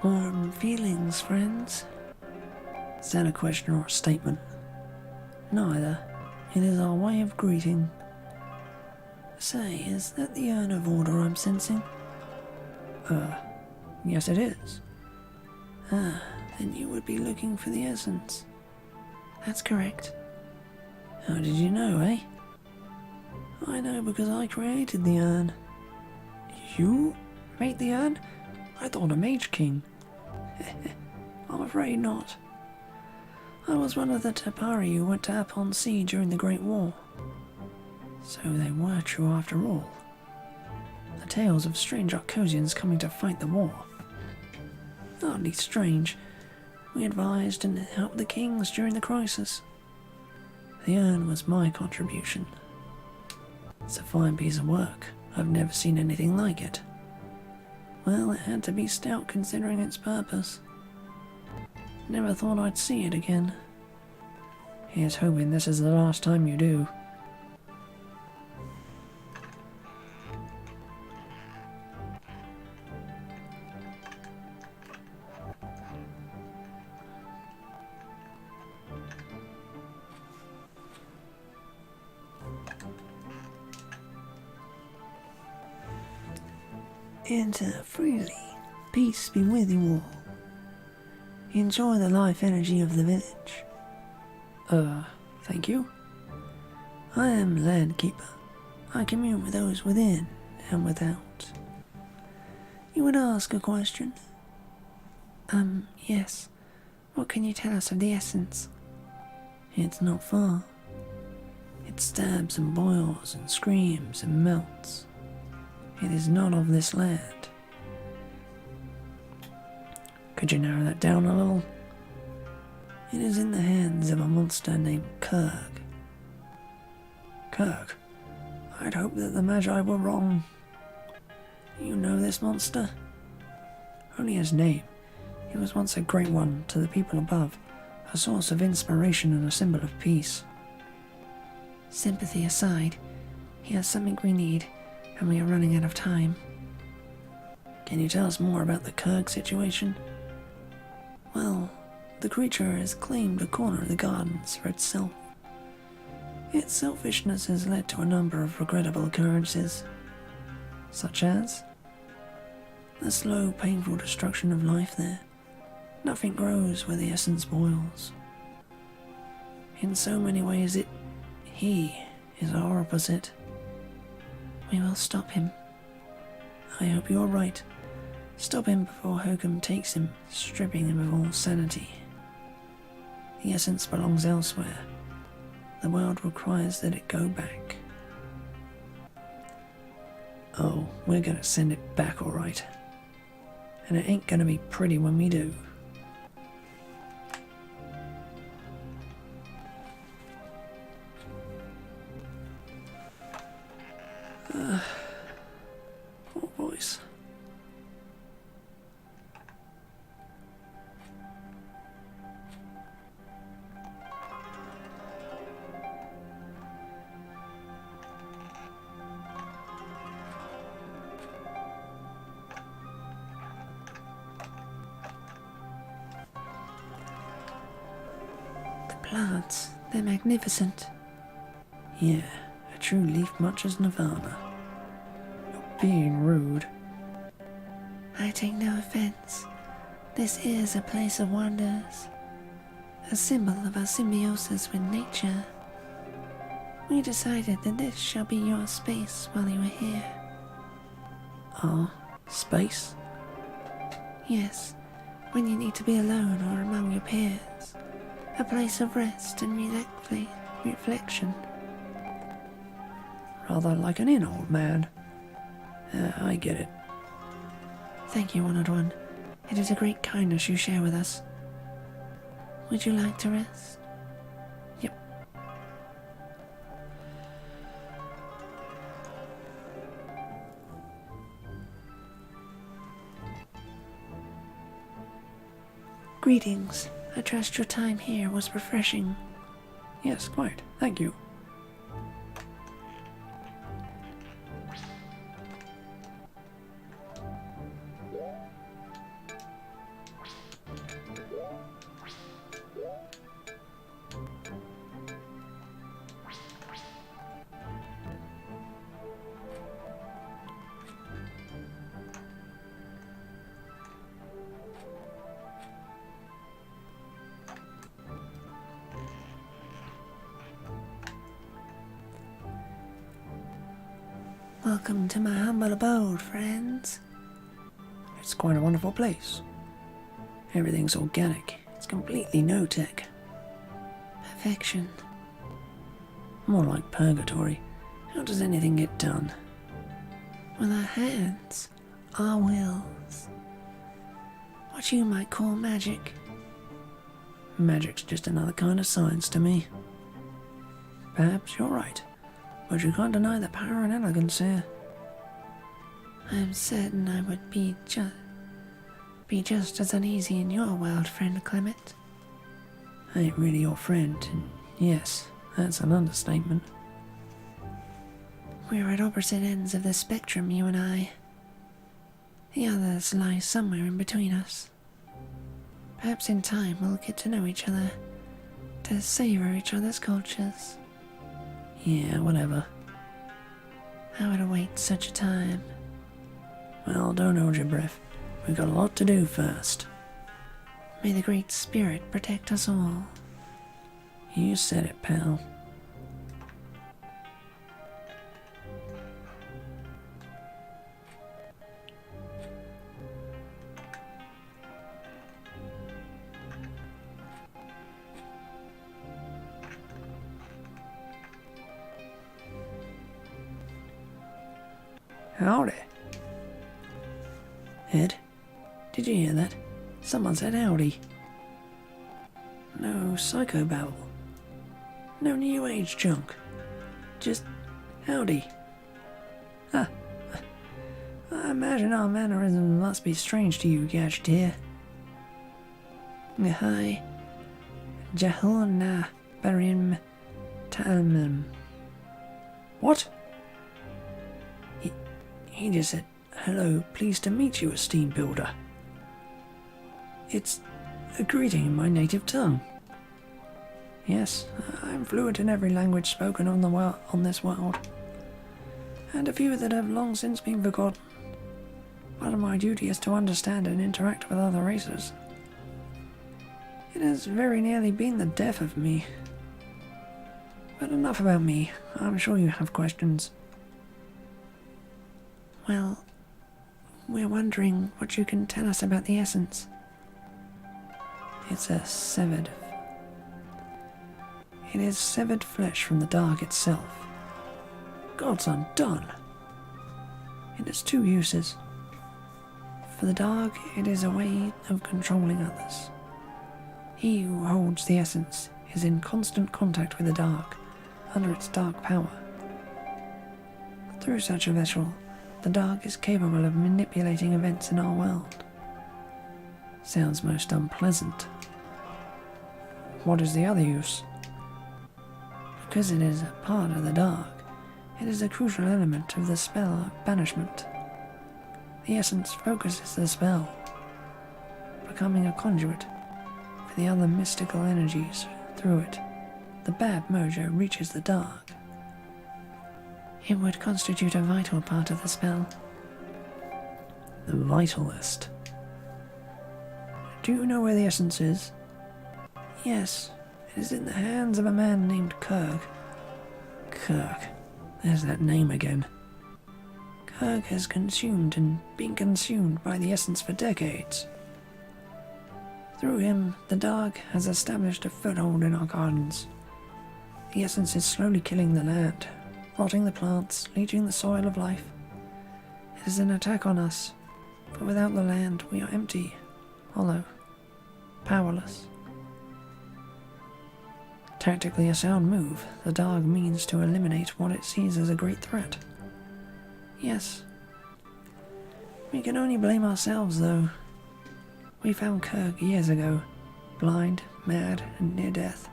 Warm feelings, friends? Is that a question or a statement? Neither. It is our way of greeting. Say, is that the urn of order I'm sensing? Yes it is. Then you would be looking for the essence. That's correct. How did you know, eh? I know because I created the urn. You made the urn? I thought a Mage King. I'm afraid not. I was one of the Tepari who went to Upon Sea during the Great War. So they were true after all. The tales of strange Arcosians coming to fight the war. Hardly strange. We advised and helped the kings during the crisis. The urn was my contribution. It's a fine piece of work. I've never seen anything like it. Well, it had to be stout considering its purpose. Never thought I'd see it again. Here's hoping this is the last time you do. Enter freely. Peace be with you all. Enjoy the life energy of the village. Thank you. I am Landkeeper. I commune with those within and without. You would ask a question? Yes. What can you tell us of the essence? It's not far. It stabs and boils and screams and melts. It is not of this land. Could you narrow that down a little? It is in the hands of a monster named Kirk. Kirk? I'd hoped that the Magi were wrong. You know this monster? Only his name. He was once a great one to the people above, a source of inspiration and a symbol of peace. Sympathy aside, he has something we need, and we are running out of time. Can you tell us more about the Kirk situation? Well, the creature has claimed a corner of the gardens for itself. Its selfishness has led to a number of regrettable occurrences, such as the slow, painful destruction of life there. Nothing grows where the essence boils. In so many ways, he is our opposite. We will stop him. I hope you're right. Stop him before Hokum takes him, stripping him of all sanity. The essence belongs elsewhere. The world requires that it go back. Oh, we're gonna send it back, alright. And it ain't gonna be pretty when we do. Poor voice. The plants, they're magnificent. Yeah, a true leaf muncher's nirvana. You're being rude. I take no offense. This is a place of wonders, a symbol of our symbiosis with nature. We decided that this shall be your space while you are here. Our space? Yes, when you need to be alone or among your peers. A place of rest and reflection. Rather like an inn, old man. I get it. Thank you, Honored One. It is a great kindness you share with us. Would you like to rest? Yep. Greetings. I trust your time here was refreshing. Yes, quite. Thank you. Welcome to my humble abode, friends. It's quite a wonderful place. Everything's organic. It's completely no-tech. Perfection. More like purgatory. How does anything get done? With our hands, our wills. What you might call magic. Magic's just another kind of science to me. Perhaps you're right, but you can't deny the power and elegance here. I am certain I would be just as uneasy in your world, friend Clement. I ain't really your friend, and yes, that's an understatement. We're at opposite ends of the spectrum, you and I. The others lie somewhere in between us. Perhaps in time we'll get to know each other, to savor each other's cultures. Yeah, whatever. I would await such a time. Well, don't hold your breath. We've got a lot to do first. May the Great Spirit protect us all. You said it, pal. Howdy. Ed, did you hear that? Someone said howdy. No psychobabble. No new age junk. Just howdy. Ah, I imagine our mannerisms must be strange to you, Gadgeteer. Hi. Jahuna Barim Talmum. What? He just said, hello, pleased to meet you, esteemed builder. It's a greeting in my native tongue. Yes, I'm fluent in every language spoken on this world, and a few that have long since been forgotten. Part of my duty is to understand and interact with other races. It has very nearly been the death of me. But enough about me. I'm sure you have questions. Well, we're wondering what you can tell us about the essence. It's a severed. It is severed flesh from the dark itself. God's undone. It has two uses. For the dark, it is a way of controlling others. He who holds the essence is in constant contact with the dark, under its dark power. Through such a vessel, the dark is capable of manipulating events in our world. Sounds most unpleasant. What is the other use? Because it is a part of the dark, it is a crucial element of the spell of banishment. The essence focuses the spell, becoming a conduit for the other mystical energies through it. The bad mojo reaches the dark. It would constitute a vital part of the spell. The vitalist. Do you know where the essence is? Yes, it is in the hands of a man named Kirk. Kirk. There's that name again. Kirk has consumed and been consumed by the essence for decades. Through him, the dark has established a foothold in our gardens. The essence is slowly killing the land, rotting the plants, leaching the soil of life. It is an attack on us, for without the land we are empty, hollow, powerless. Tactically a sound move, the dark means to eliminate what it sees as a great threat. Yes. We can only blame ourselves, though. We found Kirk years ago, blind, mad, and near death.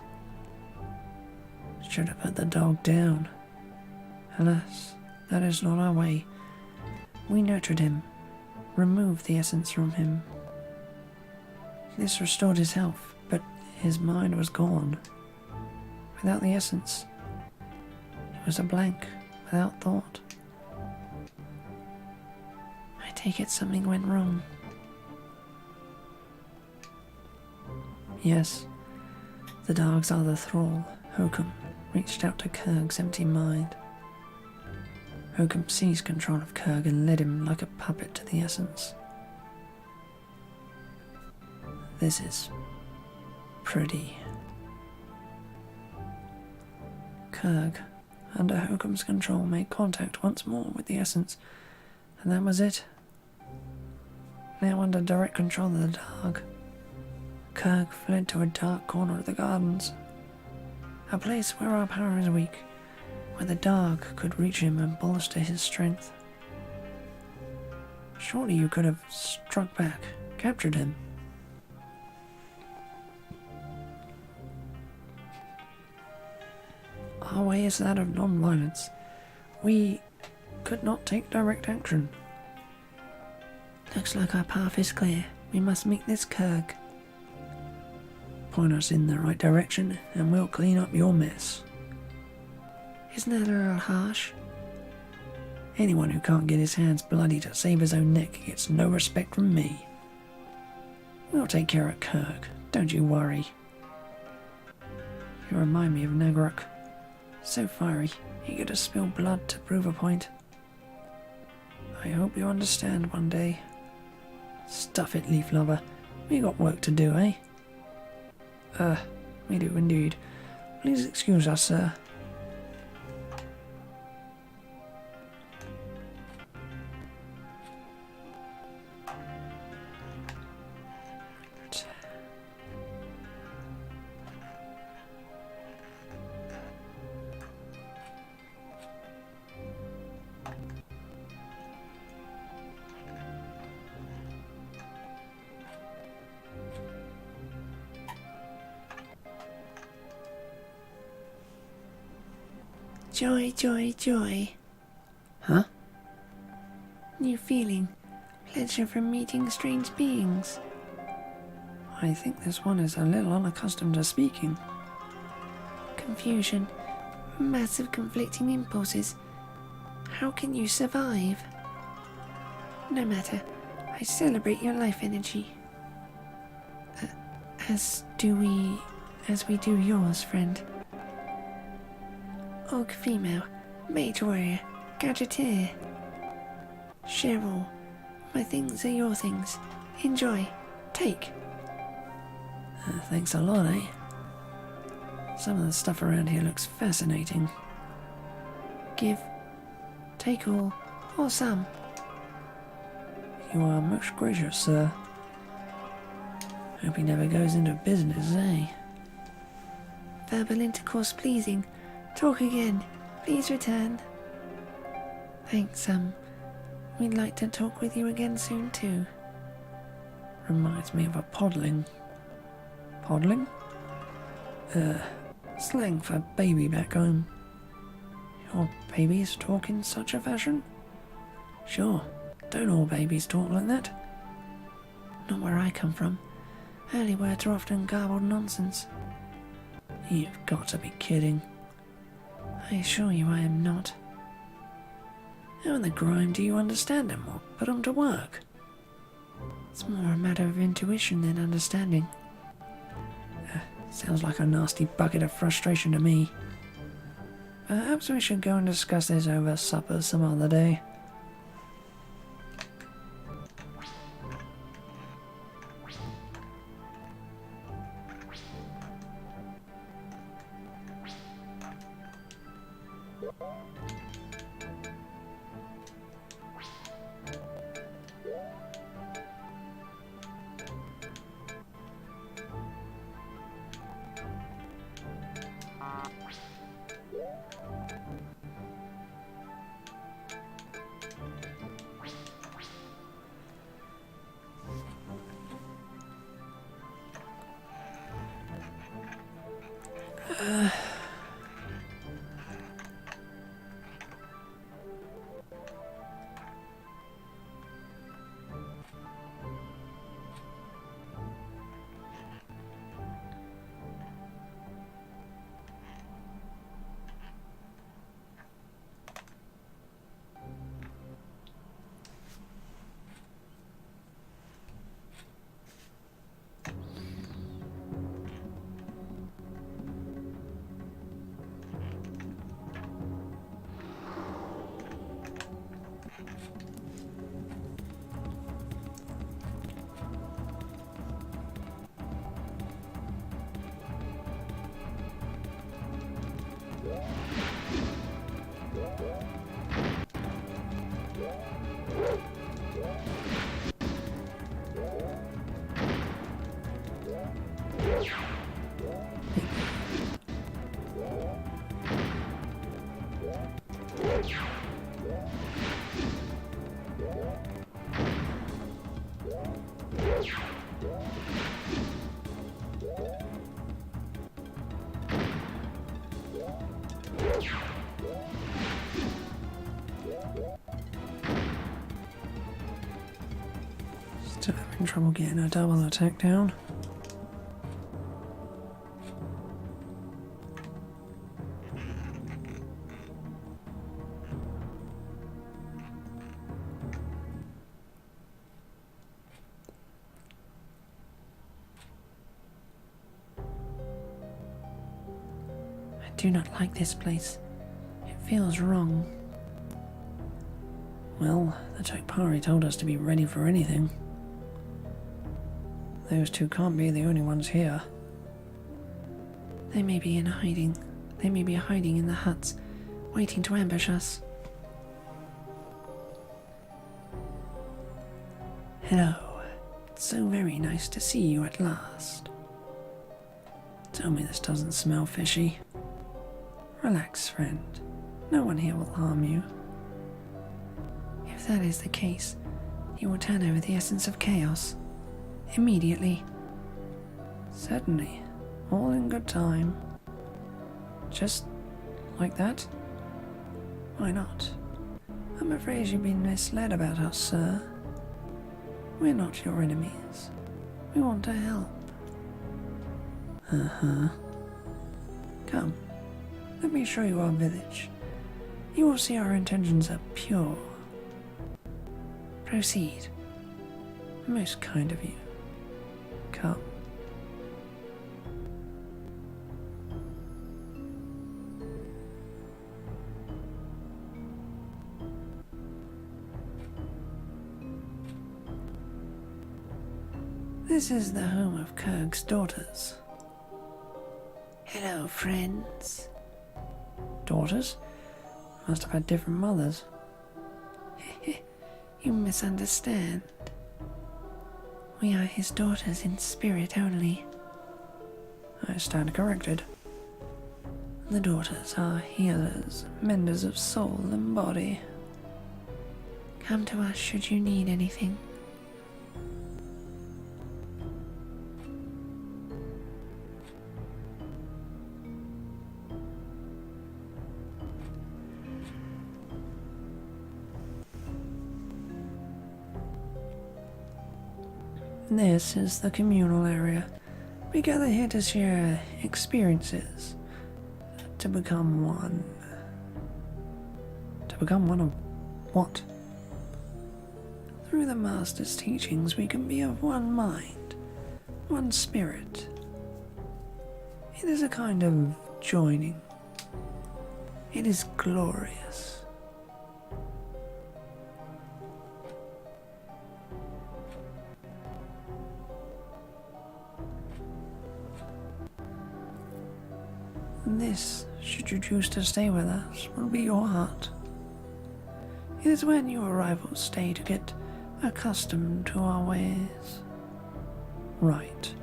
Should have put the dog down. Alas, that is not our way. We nurtured him, removed the essence from him. This restored his health, but his mind was gone. Without the essence, it was a blank, without thought. I take it something went wrong. Yes, the dog's other thrall, Hokum, reached out to Kurg's empty mind. Hokum seized control of Kurg and led him like a puppet to the essence. This is pretty. Kurg, under Hokum's control, made contact once more with the essence, and that was it. Now under direct control of the dark, Kurg fled to a dark corner of the gardens, a place where our power is weak, where the dark could reach him and bolster his strength. Surely you could have struck back, captured him. Our way is that of non-violence. We could not take direct action. Looks like our path is clear. We must meet this Kurg. Point us in the right direction and we'll clean up your mess. Isn't that a little harsh? Anyone who can't get his hands bloody to save his own neck gets no respect from me. We'll take care of Kurg, don't you worry. You remind me of Nagruk. So fiery, eager to spill blood to prove a point. I hope you understand one day. Stuff it, Leaf Lover. We got work to do, eh? We do indeed. Please excuse us, sir. Joy, joy, joy. Huh? New feeling. Pleasure from meeting strange beings. I think this one is a little unaccustomed to speaking. Confusion. Massive conflicting impulses. How can you survive? No matter. I celebrate your life energy. As we do yours, friend. Orc female. Mage warrior. Gadgeteer. Share all. My things are your things. Enjoy. Take. Thanks a lot, eh? Some of the stuff around here looks fascinating. Give. Take all. Or some. You are most gracious, sir. Hope he never goes into business, eh? Verbal intercourse pleasing. Talk again. Please return. Thanks, we'd like to talk with you again soon too. Reminds me of a podling. Podling? Slang for baby back home. Your babies talk in such a fashion? Sure, don't all babies talk like that? Not where I come from. Early words are often garbled nonsense. You've got to be kidding. I assure you I am not. How in the grime do you understand them or put them to work? It's more a matter of intuition than understanding. Sounds like a nasty bucket of frustration to me. Perhaps we should go and discuss this over supper some other day. Still having trouble getting a double attack down. I do not like this place. It feels wrong. Well, the Tokpari told us to be ready for anything. Those two can't be the only ones here. They may be in hiding. They may be hiding in the huts, waiting to ambush us. Hello. It's so very nice to see you at last. Tell me this doesn't smell fishy. Relax, friend. No one here will harm you. If that is the case, you will turn over the essence of chaos. Immediately. Certainly. All in good time. Just like that? Why not? I'm afraid you've been misled about us, sir. We're not your enemies. We want to help. Uh-huh. Come, let me show you our village. You will see our intentions are pure. Proceed. Most kind of you. Come. This is the home of Kirk's daughters. Hello, friends. Daughters? Must have had different mothers. You misunderstand. We are his daughters in spirit only. I stand corrected. The daughters are healers, menders of soul and body. Come to us should you need anything. This is the communal area. We gather here to share experiences. To become one. To become one of what? Through the Master's teachings, we can be of one mind, one spirit. It is a kind of joining. It is glorious. This, should you choose to stay with us, will be your hut. It is when your arrivals stay to get accustomed to our ways. Right.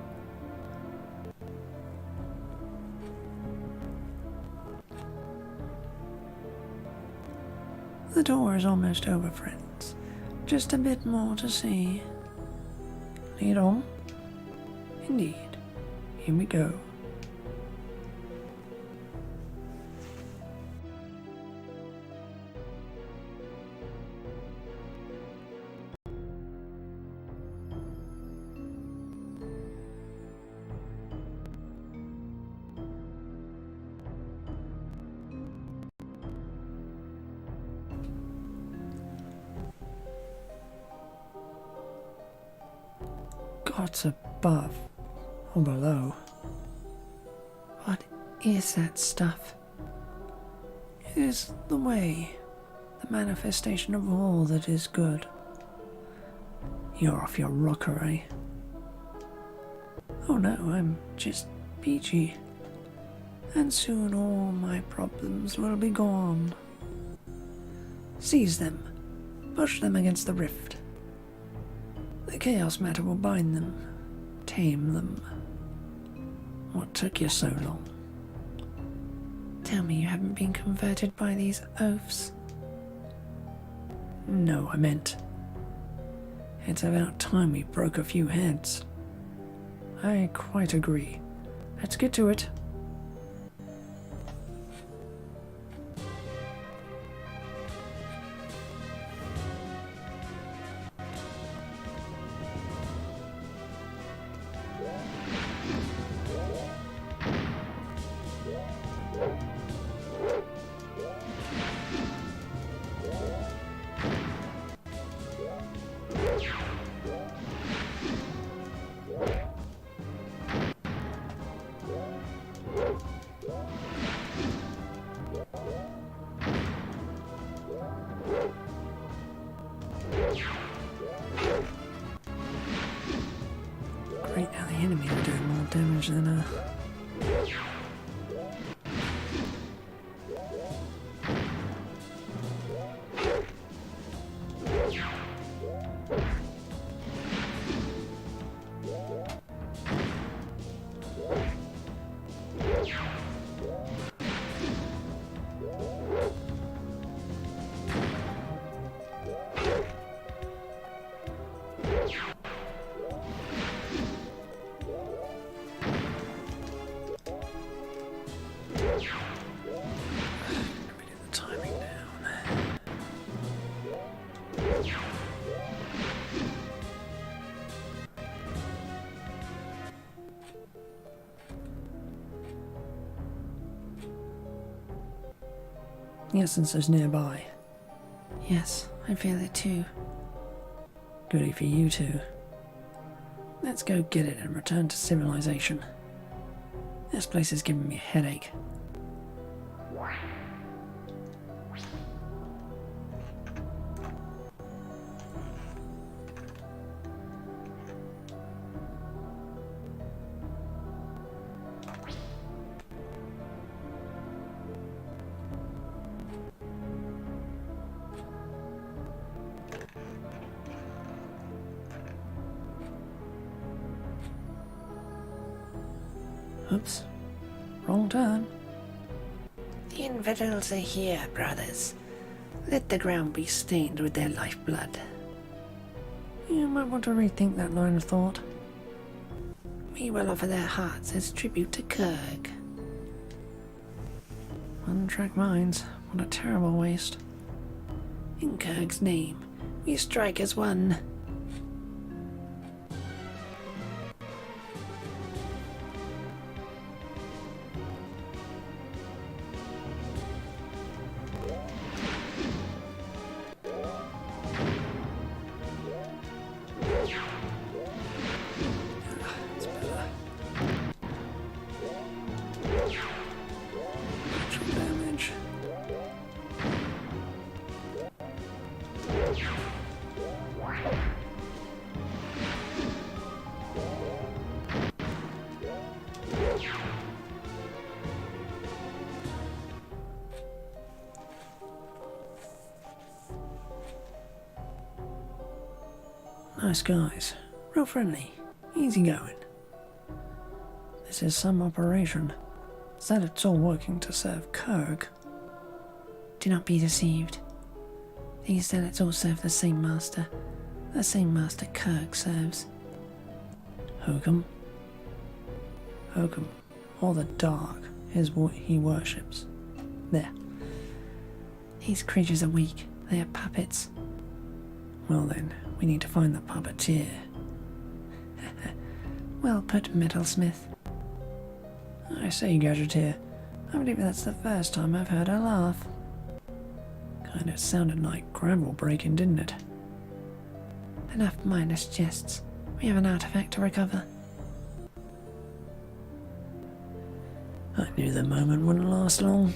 The tour is almost over, friends. Just a bit more to see. Lead on? Indeed. Here we go. Gods above, or below. What is that stuff? It is the way, the manifestation of all that is good. You're off your rocker, eh? Oh no, I'm just peachy. And soon all my problems will be gone. Seize them, push them against the rift. The chaos matter will bind them, tame them. What took you so long? Tell me you haven't been converted by these oafs. No, I meant, it's about time we broke a few heads. I quite agree. Let's get to it. Great, now the enemy are doing more damage than The essence is nearby. Yes, I feel it too. Goody for you two. Let's go get it and return to civilization. This place is giving me a headache. Oops. Wrong turn. The infidels are here, brothers. Let the ground be stained with their lifeblood. You might want to rethink that line of thought. We will offer their hearts as tribute to Kurg. One-track minds. What a terrible waste. In Kurg's name, we strike as one. It's better. Natural damage. Nice guys. Real friendly. Easy going. This is some operation. Said it's all working to serve Kurg. Do not be deceived. These zealots all serve the same master Kurg serves. Hokum? Hokum, or the Dark, is what he worships. There. These creatures are weak. They are puppets. Well then, we need to find the puppeteer. Well put, metalsmith. I say, Gadgeteer, I believe that's the first time I've heard her laugh. Kinda sounded like gravel breaking, didn't it? Enough mindless jests. We have an artifact to recover. I knew the moment wouldn't last long.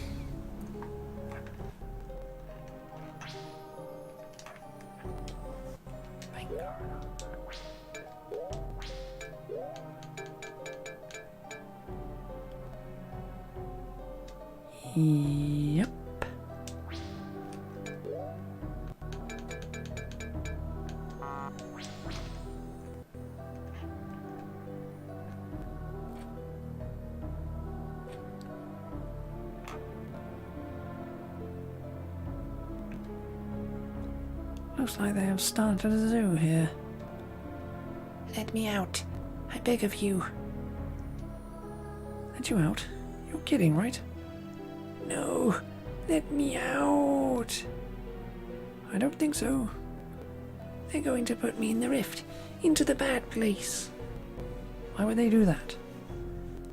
Yep. Looks like they have started a zoo here. Let me out. I beg of you. Let you out? You're kidding, right? No. Let me out. I don't think so. They're going to put me in the rift. Into the bad place. Why would they do that?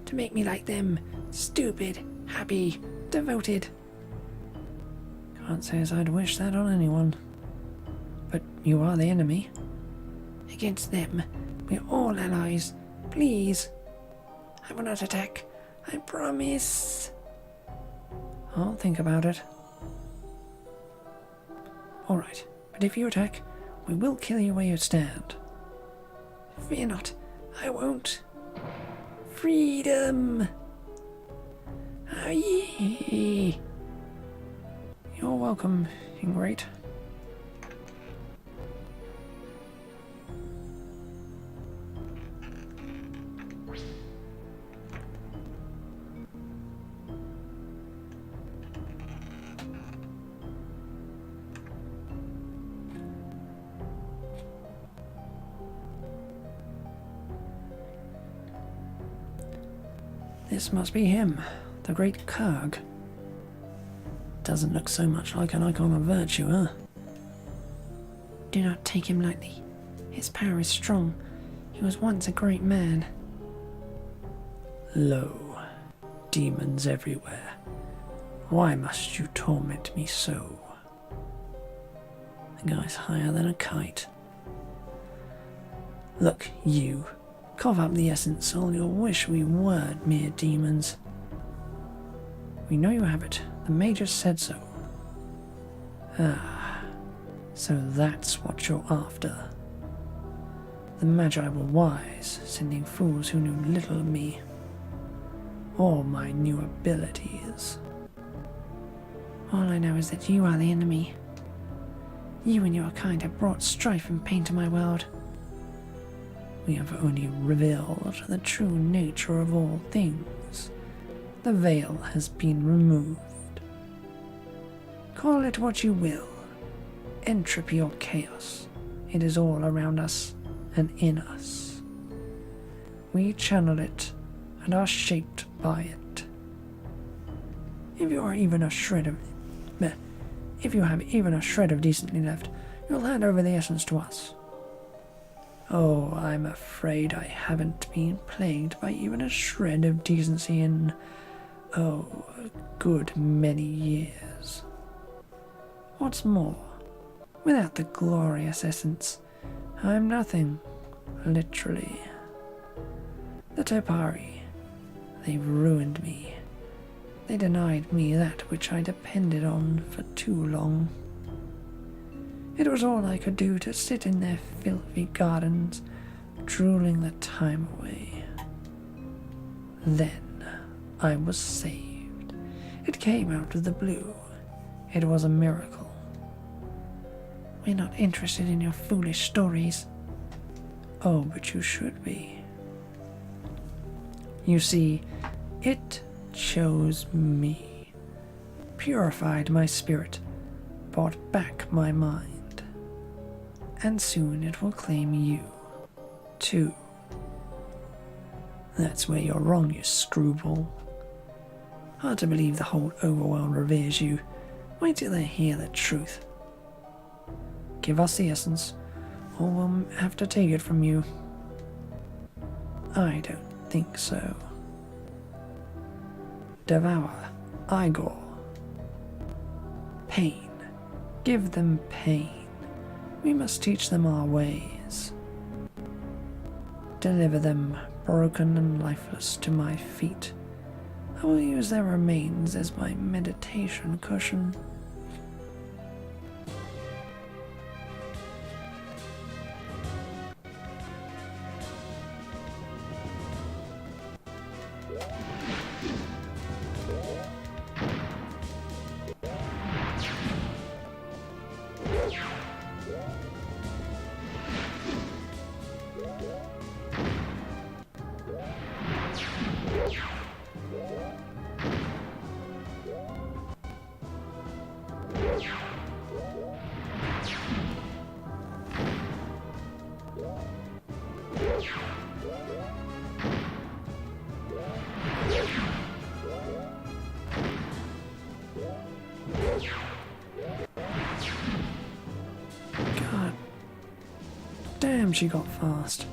To make me like them. Stupid. Happy. Devoted. Can't say as I'd wish that on anyone. But you are the enemy. Against them, we're all allies. Please. I will not attack. I promise. I'll think about it. Alright, but if you attack, we will kill you where you stand. Fear not. I won't. Freedom. Aye. You're welcome, Ingrate. This must be him, the great Kurg. Doesn't look so much like an icon of virtue, huh? Do not take him lightly. His power is strong. He was once a great man. Lo, demons everywhere. Why must you torment me so? The guy's higher than a kite. Look, you. Cough up the essence, or you'll wish we weren't mere demons. We know you have it. The Major said so. Ah, so that's what you're after. The Magi were wise, sending fools who knew little of me, or my new abilities. All I know is that you are the enemy. You and your kind have brought strife and pain to my world. We have only revealed the true nature of all things. The veil has been removed. Call it what you will, entropy or chaos. It is all around us and in us. We channel it and are shaped by it. If you have even a shred of decency left, you'll hand over the essence to us. Oh, I'm afraid I haven't been plagued by even a shred of decency in, a good many years. What's more, without the glorious essence, I'm nothing, literally. The Topari, they've ruined me. They denied me that which I depended on for too long. It was all I could do to sit in their filthy gardens, drooling the time away. Then I was saved. It came out of the blue. It was a miracle. We're not interested in your foolish stories. Oh, but you should be. You see, it chose me, purified my spirit, brought back my mind, and soon it will claim you, too. That's where you're wrong, you screwball. Hard to believe the whole overworld reveres you. Wait till they hear the truth. Give us the essence, or we'll have to take it from you. I don't think so. Devour, Igor. Pain. Give them pain. We must teach them our ways. Deliver them, broken and lifeless, to my feet. I will use their remains as my meditation cushion. God damn, she got fast.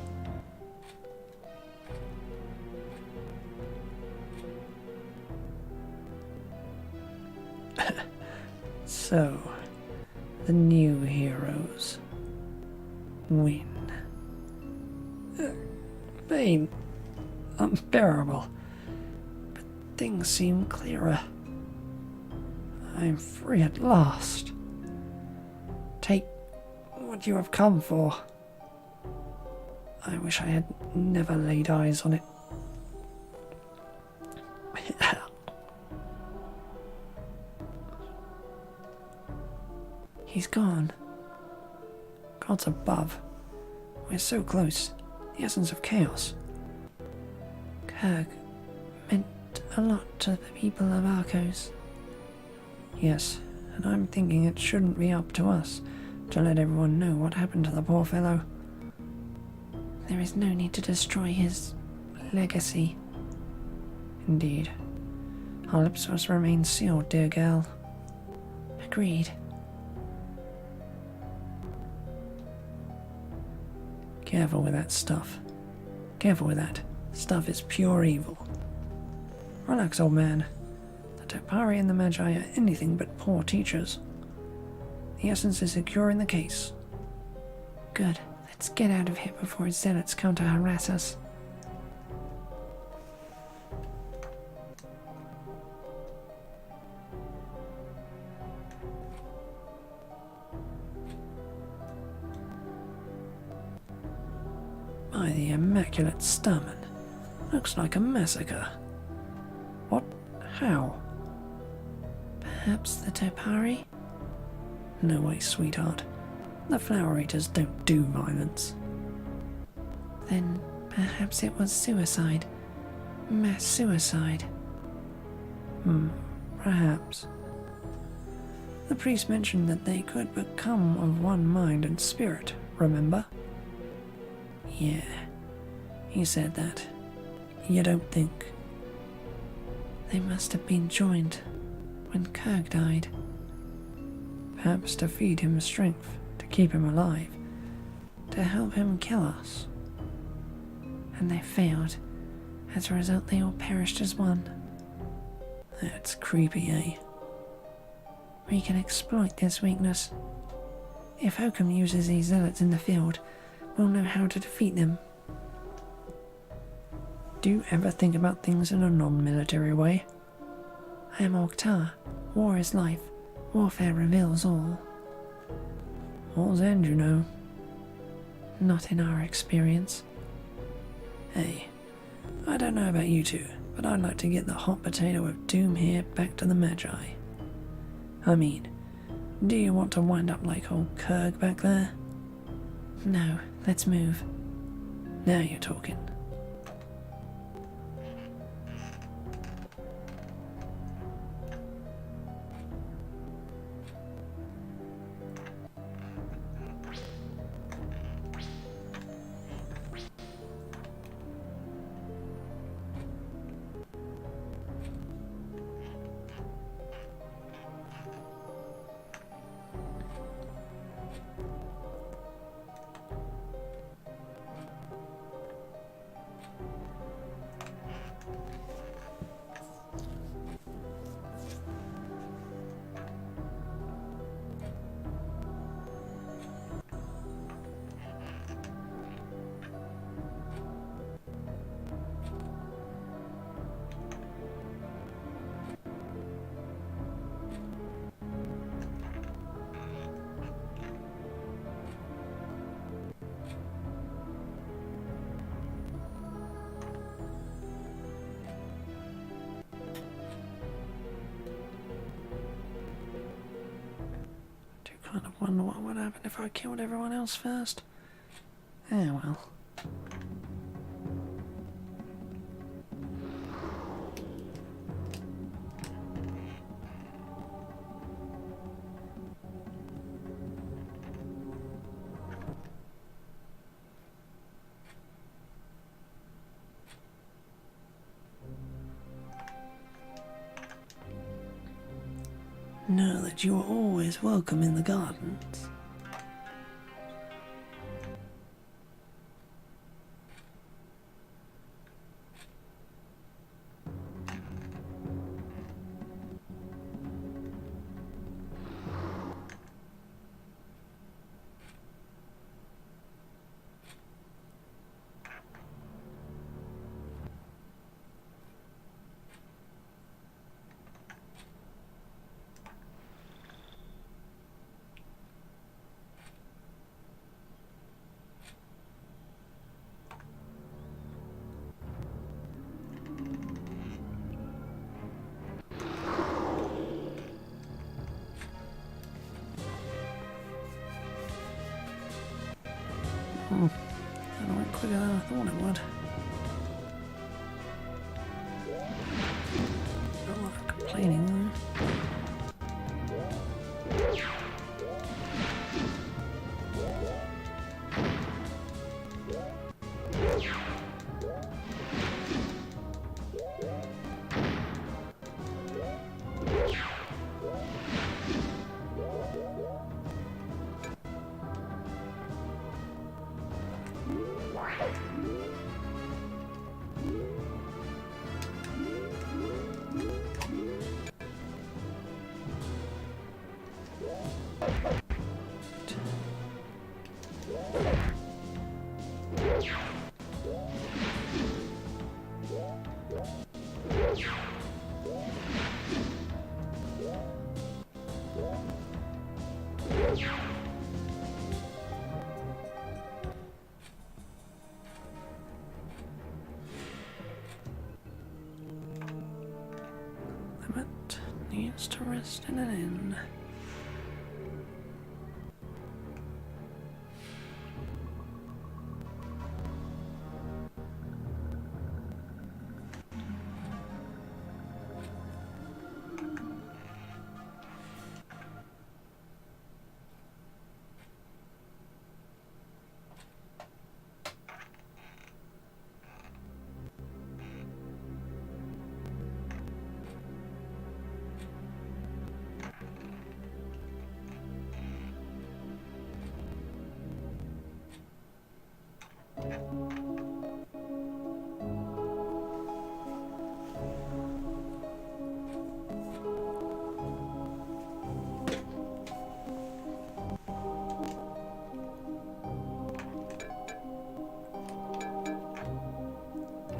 So, the new heroes win. Pain unbearable, but things seem clearer. I'm free at last. Take what you have come for. I wish I had never laid eyes on it. He's gone. Gods above. We're so close. The essence of chaos. Kirk meant a lot to the people of Arcos. Yes, and I'm thinking it shouldn't be up to us to let everyone know what happened to the poor fellow. There is no need to destroy his legacy. Indeed. Our lips must remain sealed, dear girl. Agreed. Careful with that stuff. Careful with that. Stuff is pure evil. Relax, old man. The Topari and the Magi are anything but poor teachers. The essence is secure in the case. Good. Let's get out of here before zealots come to harass us. By the Immaculate Stamen. Looks like a massacre. What? How? Perhaps the Topari? No way, sweetheart. The Flower Eaters don't do violence. Then perhaps it was suicide. Mass suicide. Perhaps. The priest mentioned that they could become of one mind and spirit, remember? Yeah, he said that. You don't think? They must have been joined when Kirk died. Perhaps to feed him strength, to keep him alive, to help him kill us. And they failed. As a result, they all perished as one. That's creepy, eh? We can exploit this weakness. If Hokum uses these zealots in the field, we'll know how to defeat them. Do you ever think about things in a non-military way? I am Oktar. War is life. Warfare reveals all. War's end, you know. Not in our experience. Hey, I don't know about you two, but I'd like to get the hot potato of doom here back to the Magi. I mean, do you want to wind up like old Kurg back there? No, let's move. Now you're talking. Kind of wonder what would happen if I killed everyone else first. Oh well. Know that you are always welcome in the gardens. That went quicker than I thought it would. Not a lot of complaining though. Emmett needs to rest in an inn.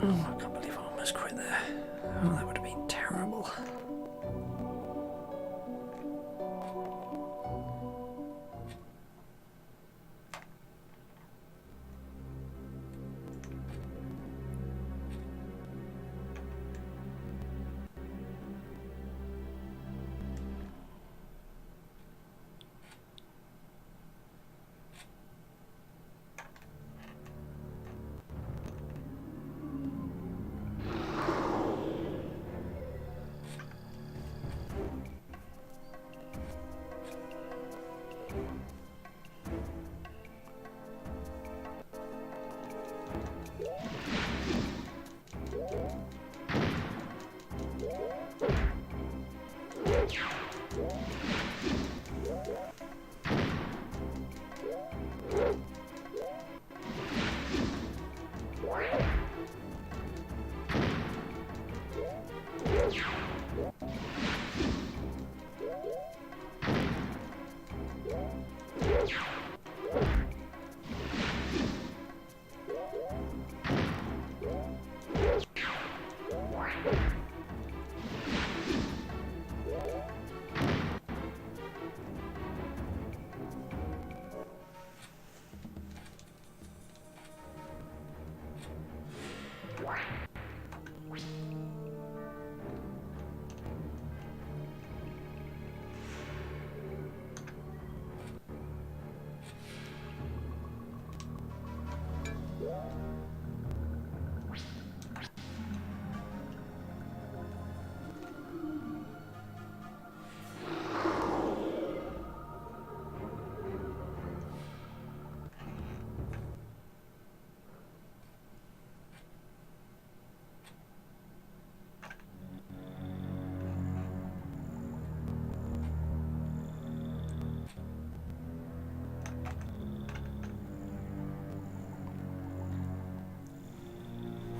Oh, I can't believe I almost quit there. Oh, that would have been terrible.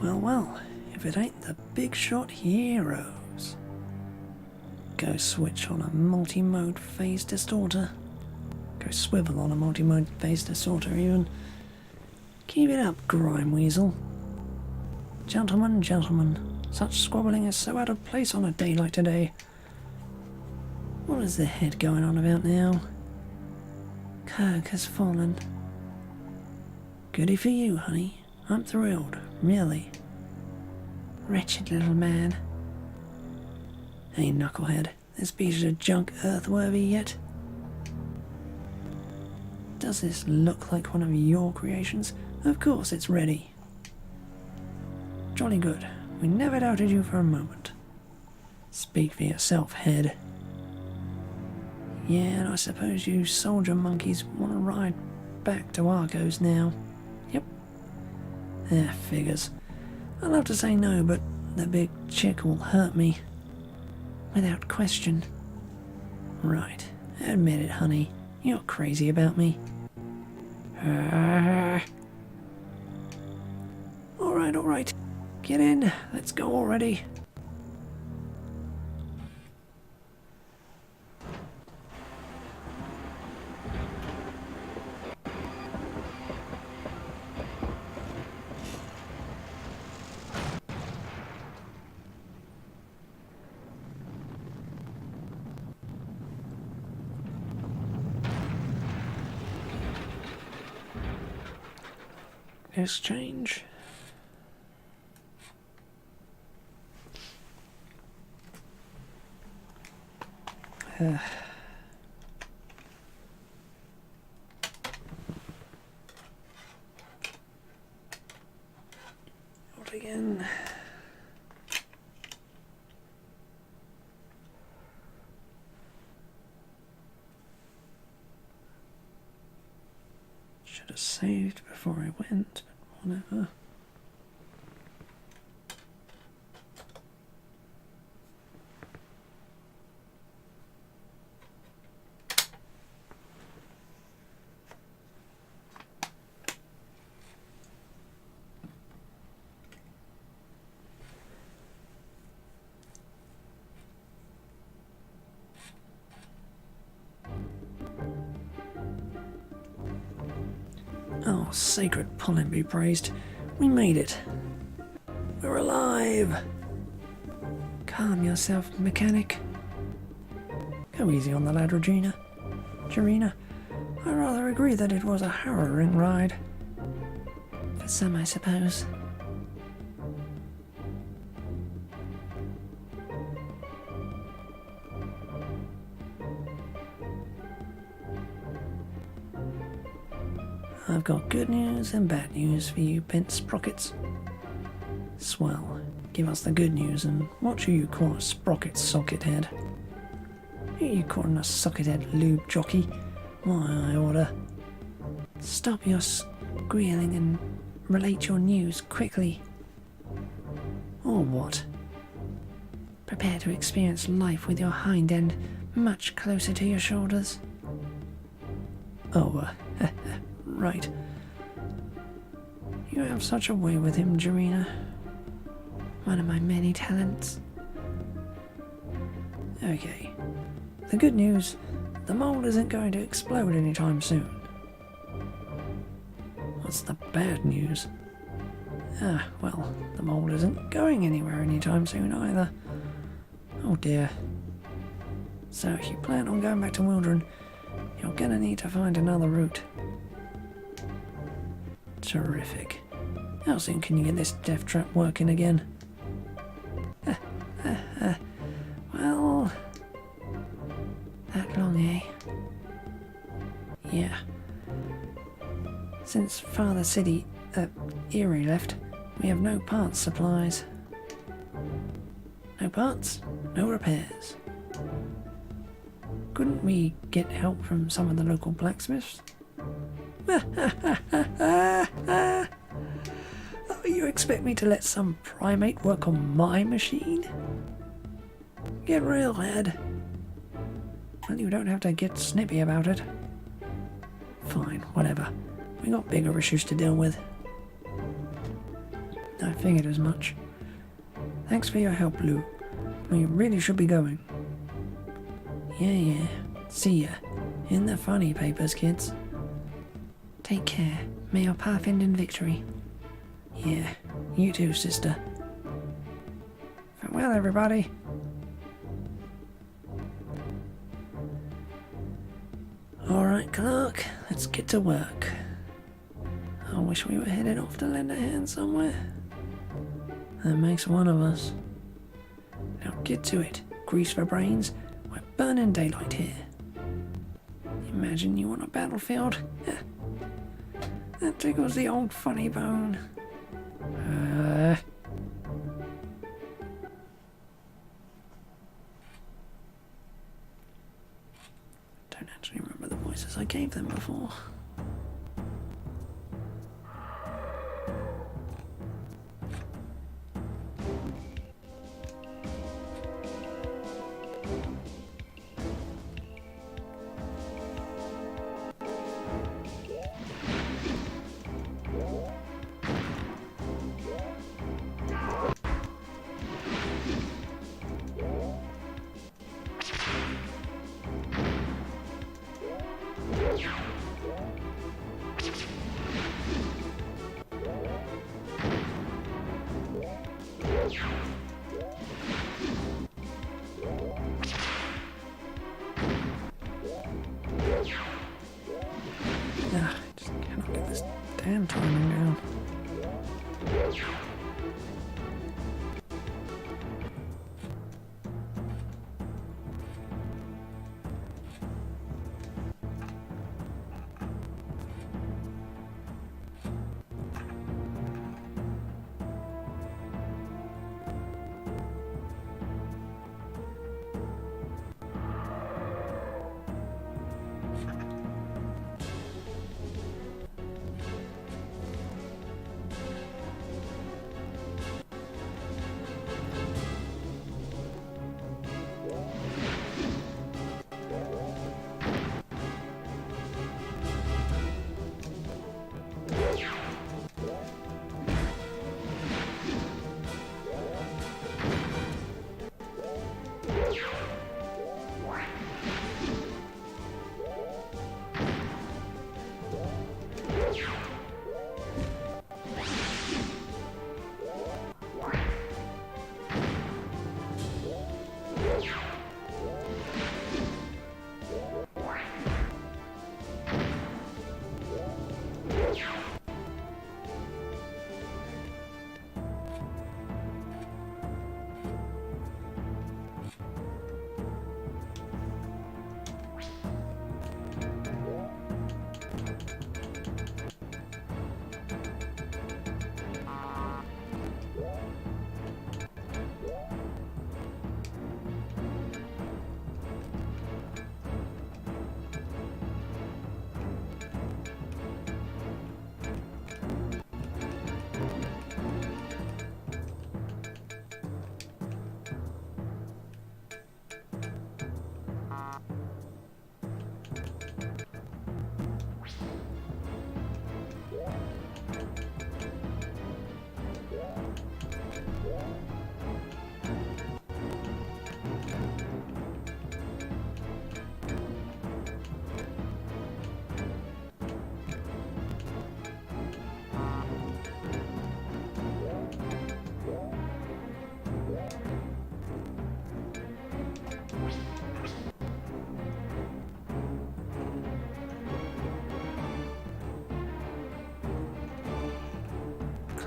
Well, well, if it ain't the big shot heroes. Go switch on a multi-mode phase distorter. Go swivel on a multi-mode phase distorter even. Keep it up, Grime Weasel. Gentlemen, gentlemen, such squabbling is so out of place on a day like today. What is the head going on about now? Kirk has fallen. Goody for you, honey. I'm thrilled, really. Wretched little man. Hey, knucklehead, this piece of junk earthworthy yet? Does this look like one of your creations? Of course it's ready. Jolly good. We never doubted you for a moment. Speak for yourself, head. Yeah, and I suppose you soldier monkeys want to ride back to Argos now. Yep. Figures. I'd love to say no, but the big chick will hurt me. Without question. Right. Admit it, honey. You're crazy about me. Alright. Get in. Let's go already. exchange. Not again. Should have saved before I went, but whatever. Oh, sacred pollen be praised. We made it. We're alive. Calm yourself, mechanic. Go easy on the lad, Regina. Jarina, I rather agree that it was a harrowing ride. For some, I suppose. I've got good news and bad news for you, Pent Sprockets. Swell. Give us the good news, and what do you call a sprocket socket head? Who you calling a socket head, lube jockey? Why, I order. Stop your squealing and relate your news quickly. Or what? Prepare to experience life with your hind end much closer to your shoulders. Oh, right. You have such a way with him, Jarina. One of my many talents. Okay. The good news, the mole isn't going to explode anytime soon. What's the bad news? Ah, well, the mole isn't going anywhere anytime soon either. Oh dear. So if you plan on going back to Wildren, you're gonna need to find another route. Terrific. How soon can you get this death trap working again? Well, that long, eh? Yeah. Since Father City, Erie left, we have no parts supplies. No parts, no repairs. Couldn't we get help from some of the local blacksmiths? Oh, you expect me to let some primate work on my machine? Get real, lad. Well, you don't have to get snippy about it. Fine, whatever. We got bigger issues to deal with. I figured as much. Thanks for your help, Lou. We really should be going. Yeah. See ya. In the funny papers, kids. Take care. May your path end in victory. Yeah, you too, sister. Farewell, everybody. Alright, Clark, let's get to work. I wish we were headed off to lend a hand somewhere. That makes one of us. Now get to it. Grease for brains. We're burning daylight here. Imagine you on a battlefield. That tickles the old funny bone. Don't actually remember the voices I gave them before. I just cannot get this damn timing down.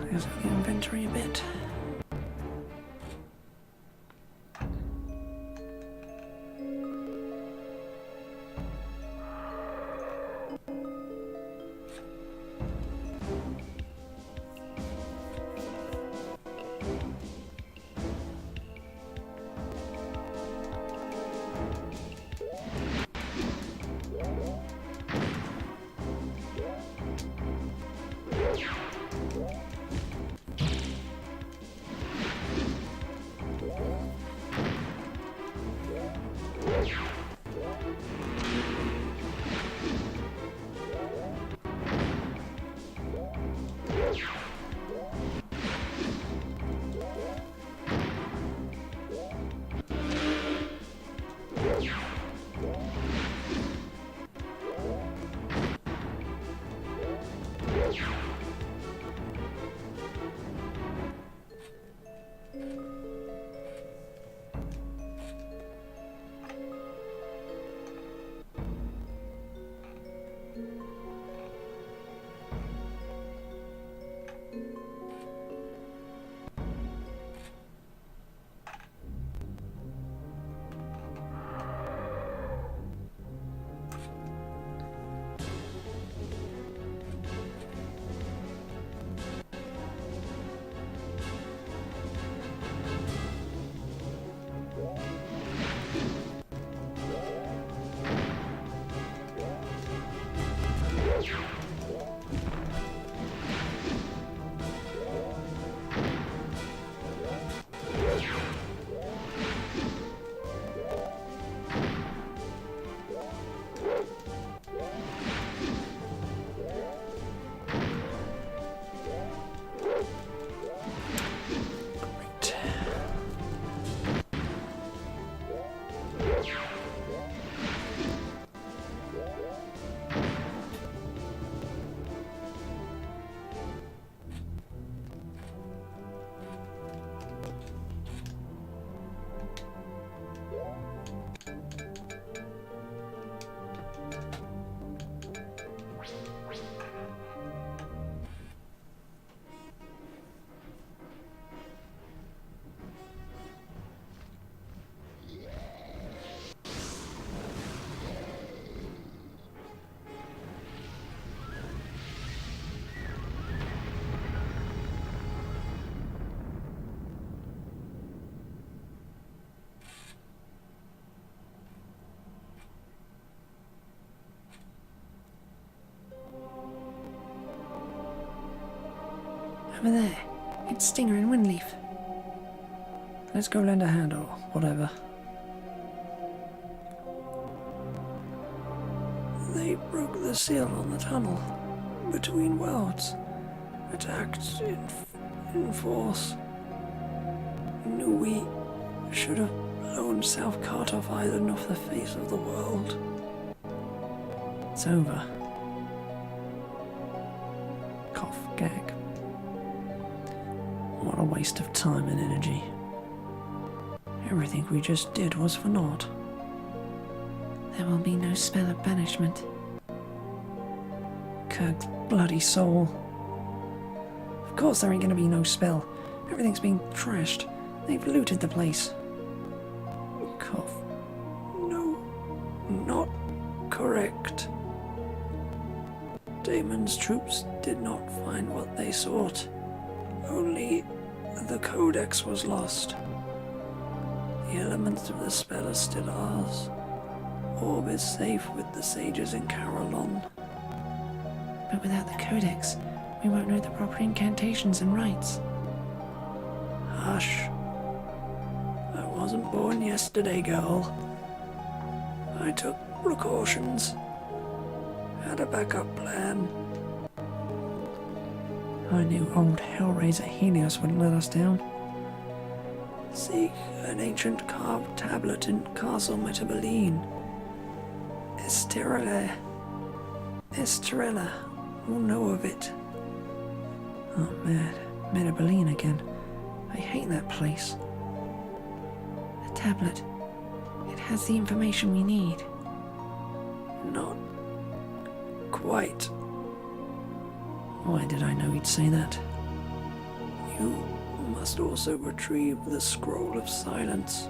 Clears out the inventory a bit. Over there. It's Stinger and Windleaf. Let's go lend a hand or whatever. They broke the seal on the tunnel between worlds. Attacked in force. Knew we should have blown South Cartoff Island off the face of the world. It's over. Cough, gag. What a waste of time and energy. Everything we just did was for naught. There will be no spell of banishment. Kirk's bloody soul. Of course there ain't gonna be no spell. Everything's been trashed. They've looted the place. Cough. No, not correct. Damon's troops did not find what they sought. Only the Codex was lost. The elements of the spell are still ours. Orb is safe with the sages in Carolon. But without the Codex, we won't know the proper incantations and rites. Hush. I wasn't born yesterday, girl. I took precautions. Had a backup plan. I knew old Hellraiser Helios wouldn't let us down. Seek an ancient carved tablet in Castle Metaboline. Estrella will know of it. Oh, man. Metaboline again. I hate that place. The tablet. It has the information we need. Not quite. Why did I know he'd say that? You must also retrieve the Scroll of Silence.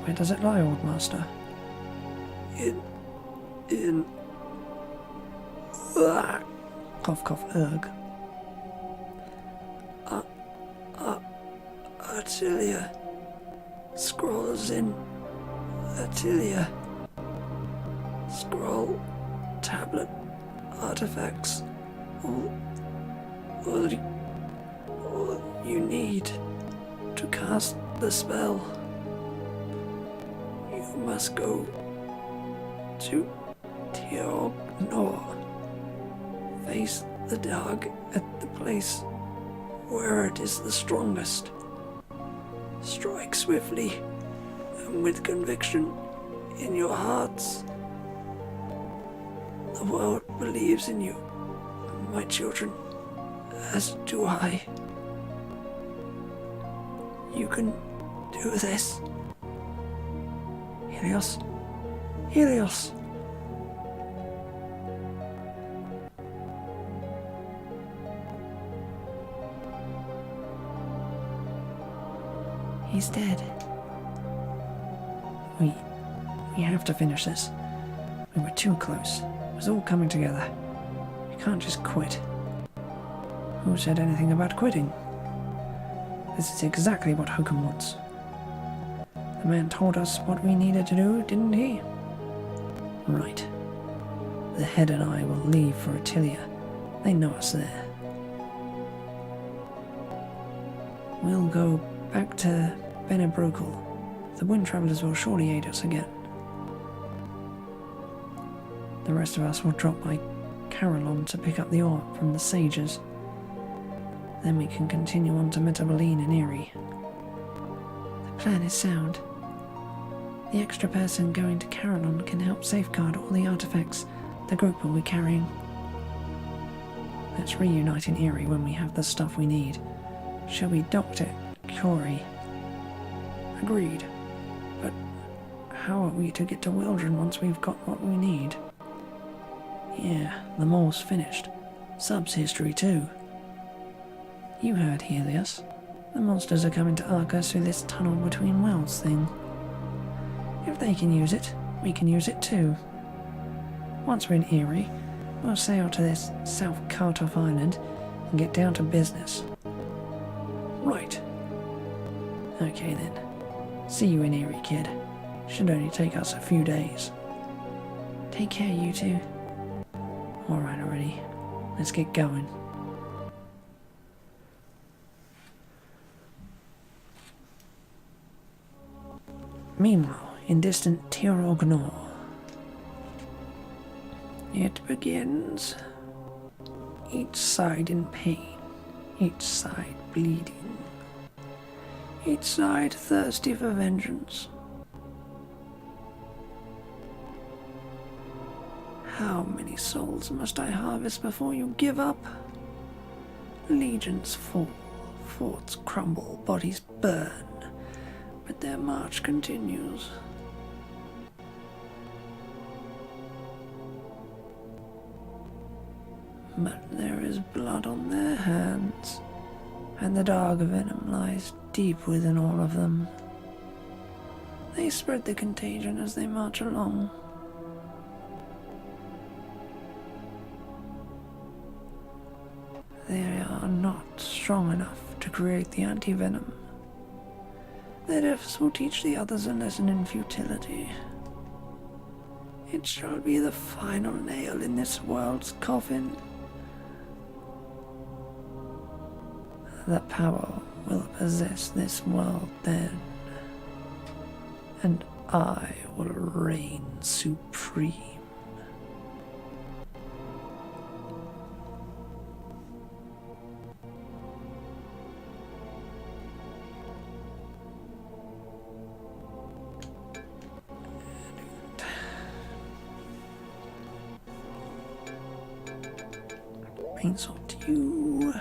Where does it lie, Old Master? In... Cough, cough, erg. Attilia. Scrolls in Attilia. Scroll, tablet, artifacts. All you need to cast the spell. You must go to Teognor. Face the dog at the place where it is the strongest. Strike swiftly and with conviction in your hearts. The world believes in you, my children, as do I. You can do this. Helios? Helios! He's dead. We have to finish this. We were too close. It was all coming together. We can't just quit. Who said anything about quitting? This is exactly what Hokum wants. The man told us what we needed to do, didn't he? Right. The head and I will leave for Attilia. They know us there. We'll go back to Benebrokel. The Wind Travelers will surely aid us again. The rest of us will drop by Carillon to pick up the ore from the sages. Then we can continue on to Metaboline and Erie. The plan is sound. The extra person going to Carillon can help safeguard all the artifacts the group will be carrying. Let's reunite in Erie when we have the stuff we need. Shall we Dr. Corey? Agreed. But how are we to get to Wildren once we've got what we need? Yeah, the mole's finished. Sub's history too. You heard Helios. The monsters are coming to Arcus through this tunnel between worlds thing. If they can use it, we can use it too. Once we're in Erie, we'll sail to this South Kartoff Island and get down to business. Right. Okay then. See you in Erie, kid. Should only take us a few days. Take care, you two. Alright already. Let's get going. Meanwhile, in distant Teognor. It begins. Each side in pain. Each side bleeding. Each side thirsty for vengeance. How many souls must I harvest before you give up? Legions fall, forts crumble, bodies burn, but their march continues. But there is blood on their hands, and the dark venom lies deep within all of them. They spread the contagion as they march along. They are not strong enough to create the anti-venom. Their deaths will teach the others a lesson in futility. It shall be the final nail in this world's coffin. The power will possess this world then, and I will reign supreme. Paints on to you.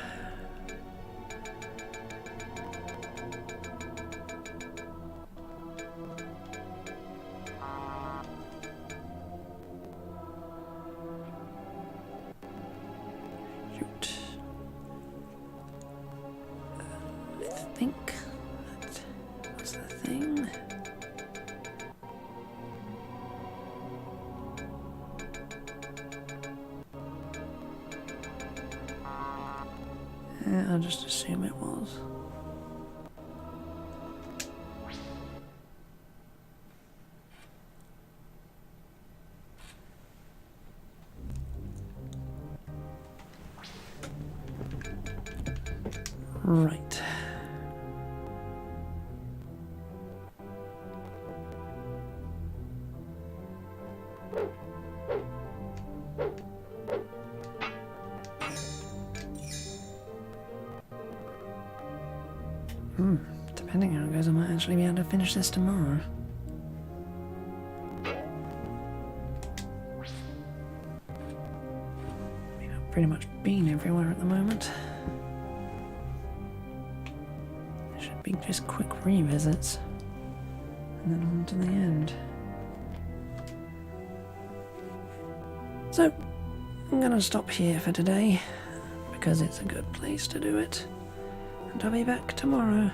Shoot. think that was the thing. Yeah, I'll just assume it was. Right. Depending how it goes, I might actually be able to finish this tomorrow. I mean, I've pretty much been everywhere at the moment. There should be just quick revisits. And then on to the end. So, I'm gonna stop here for today, because it's a good place to do it. And I'll be back tomorrow.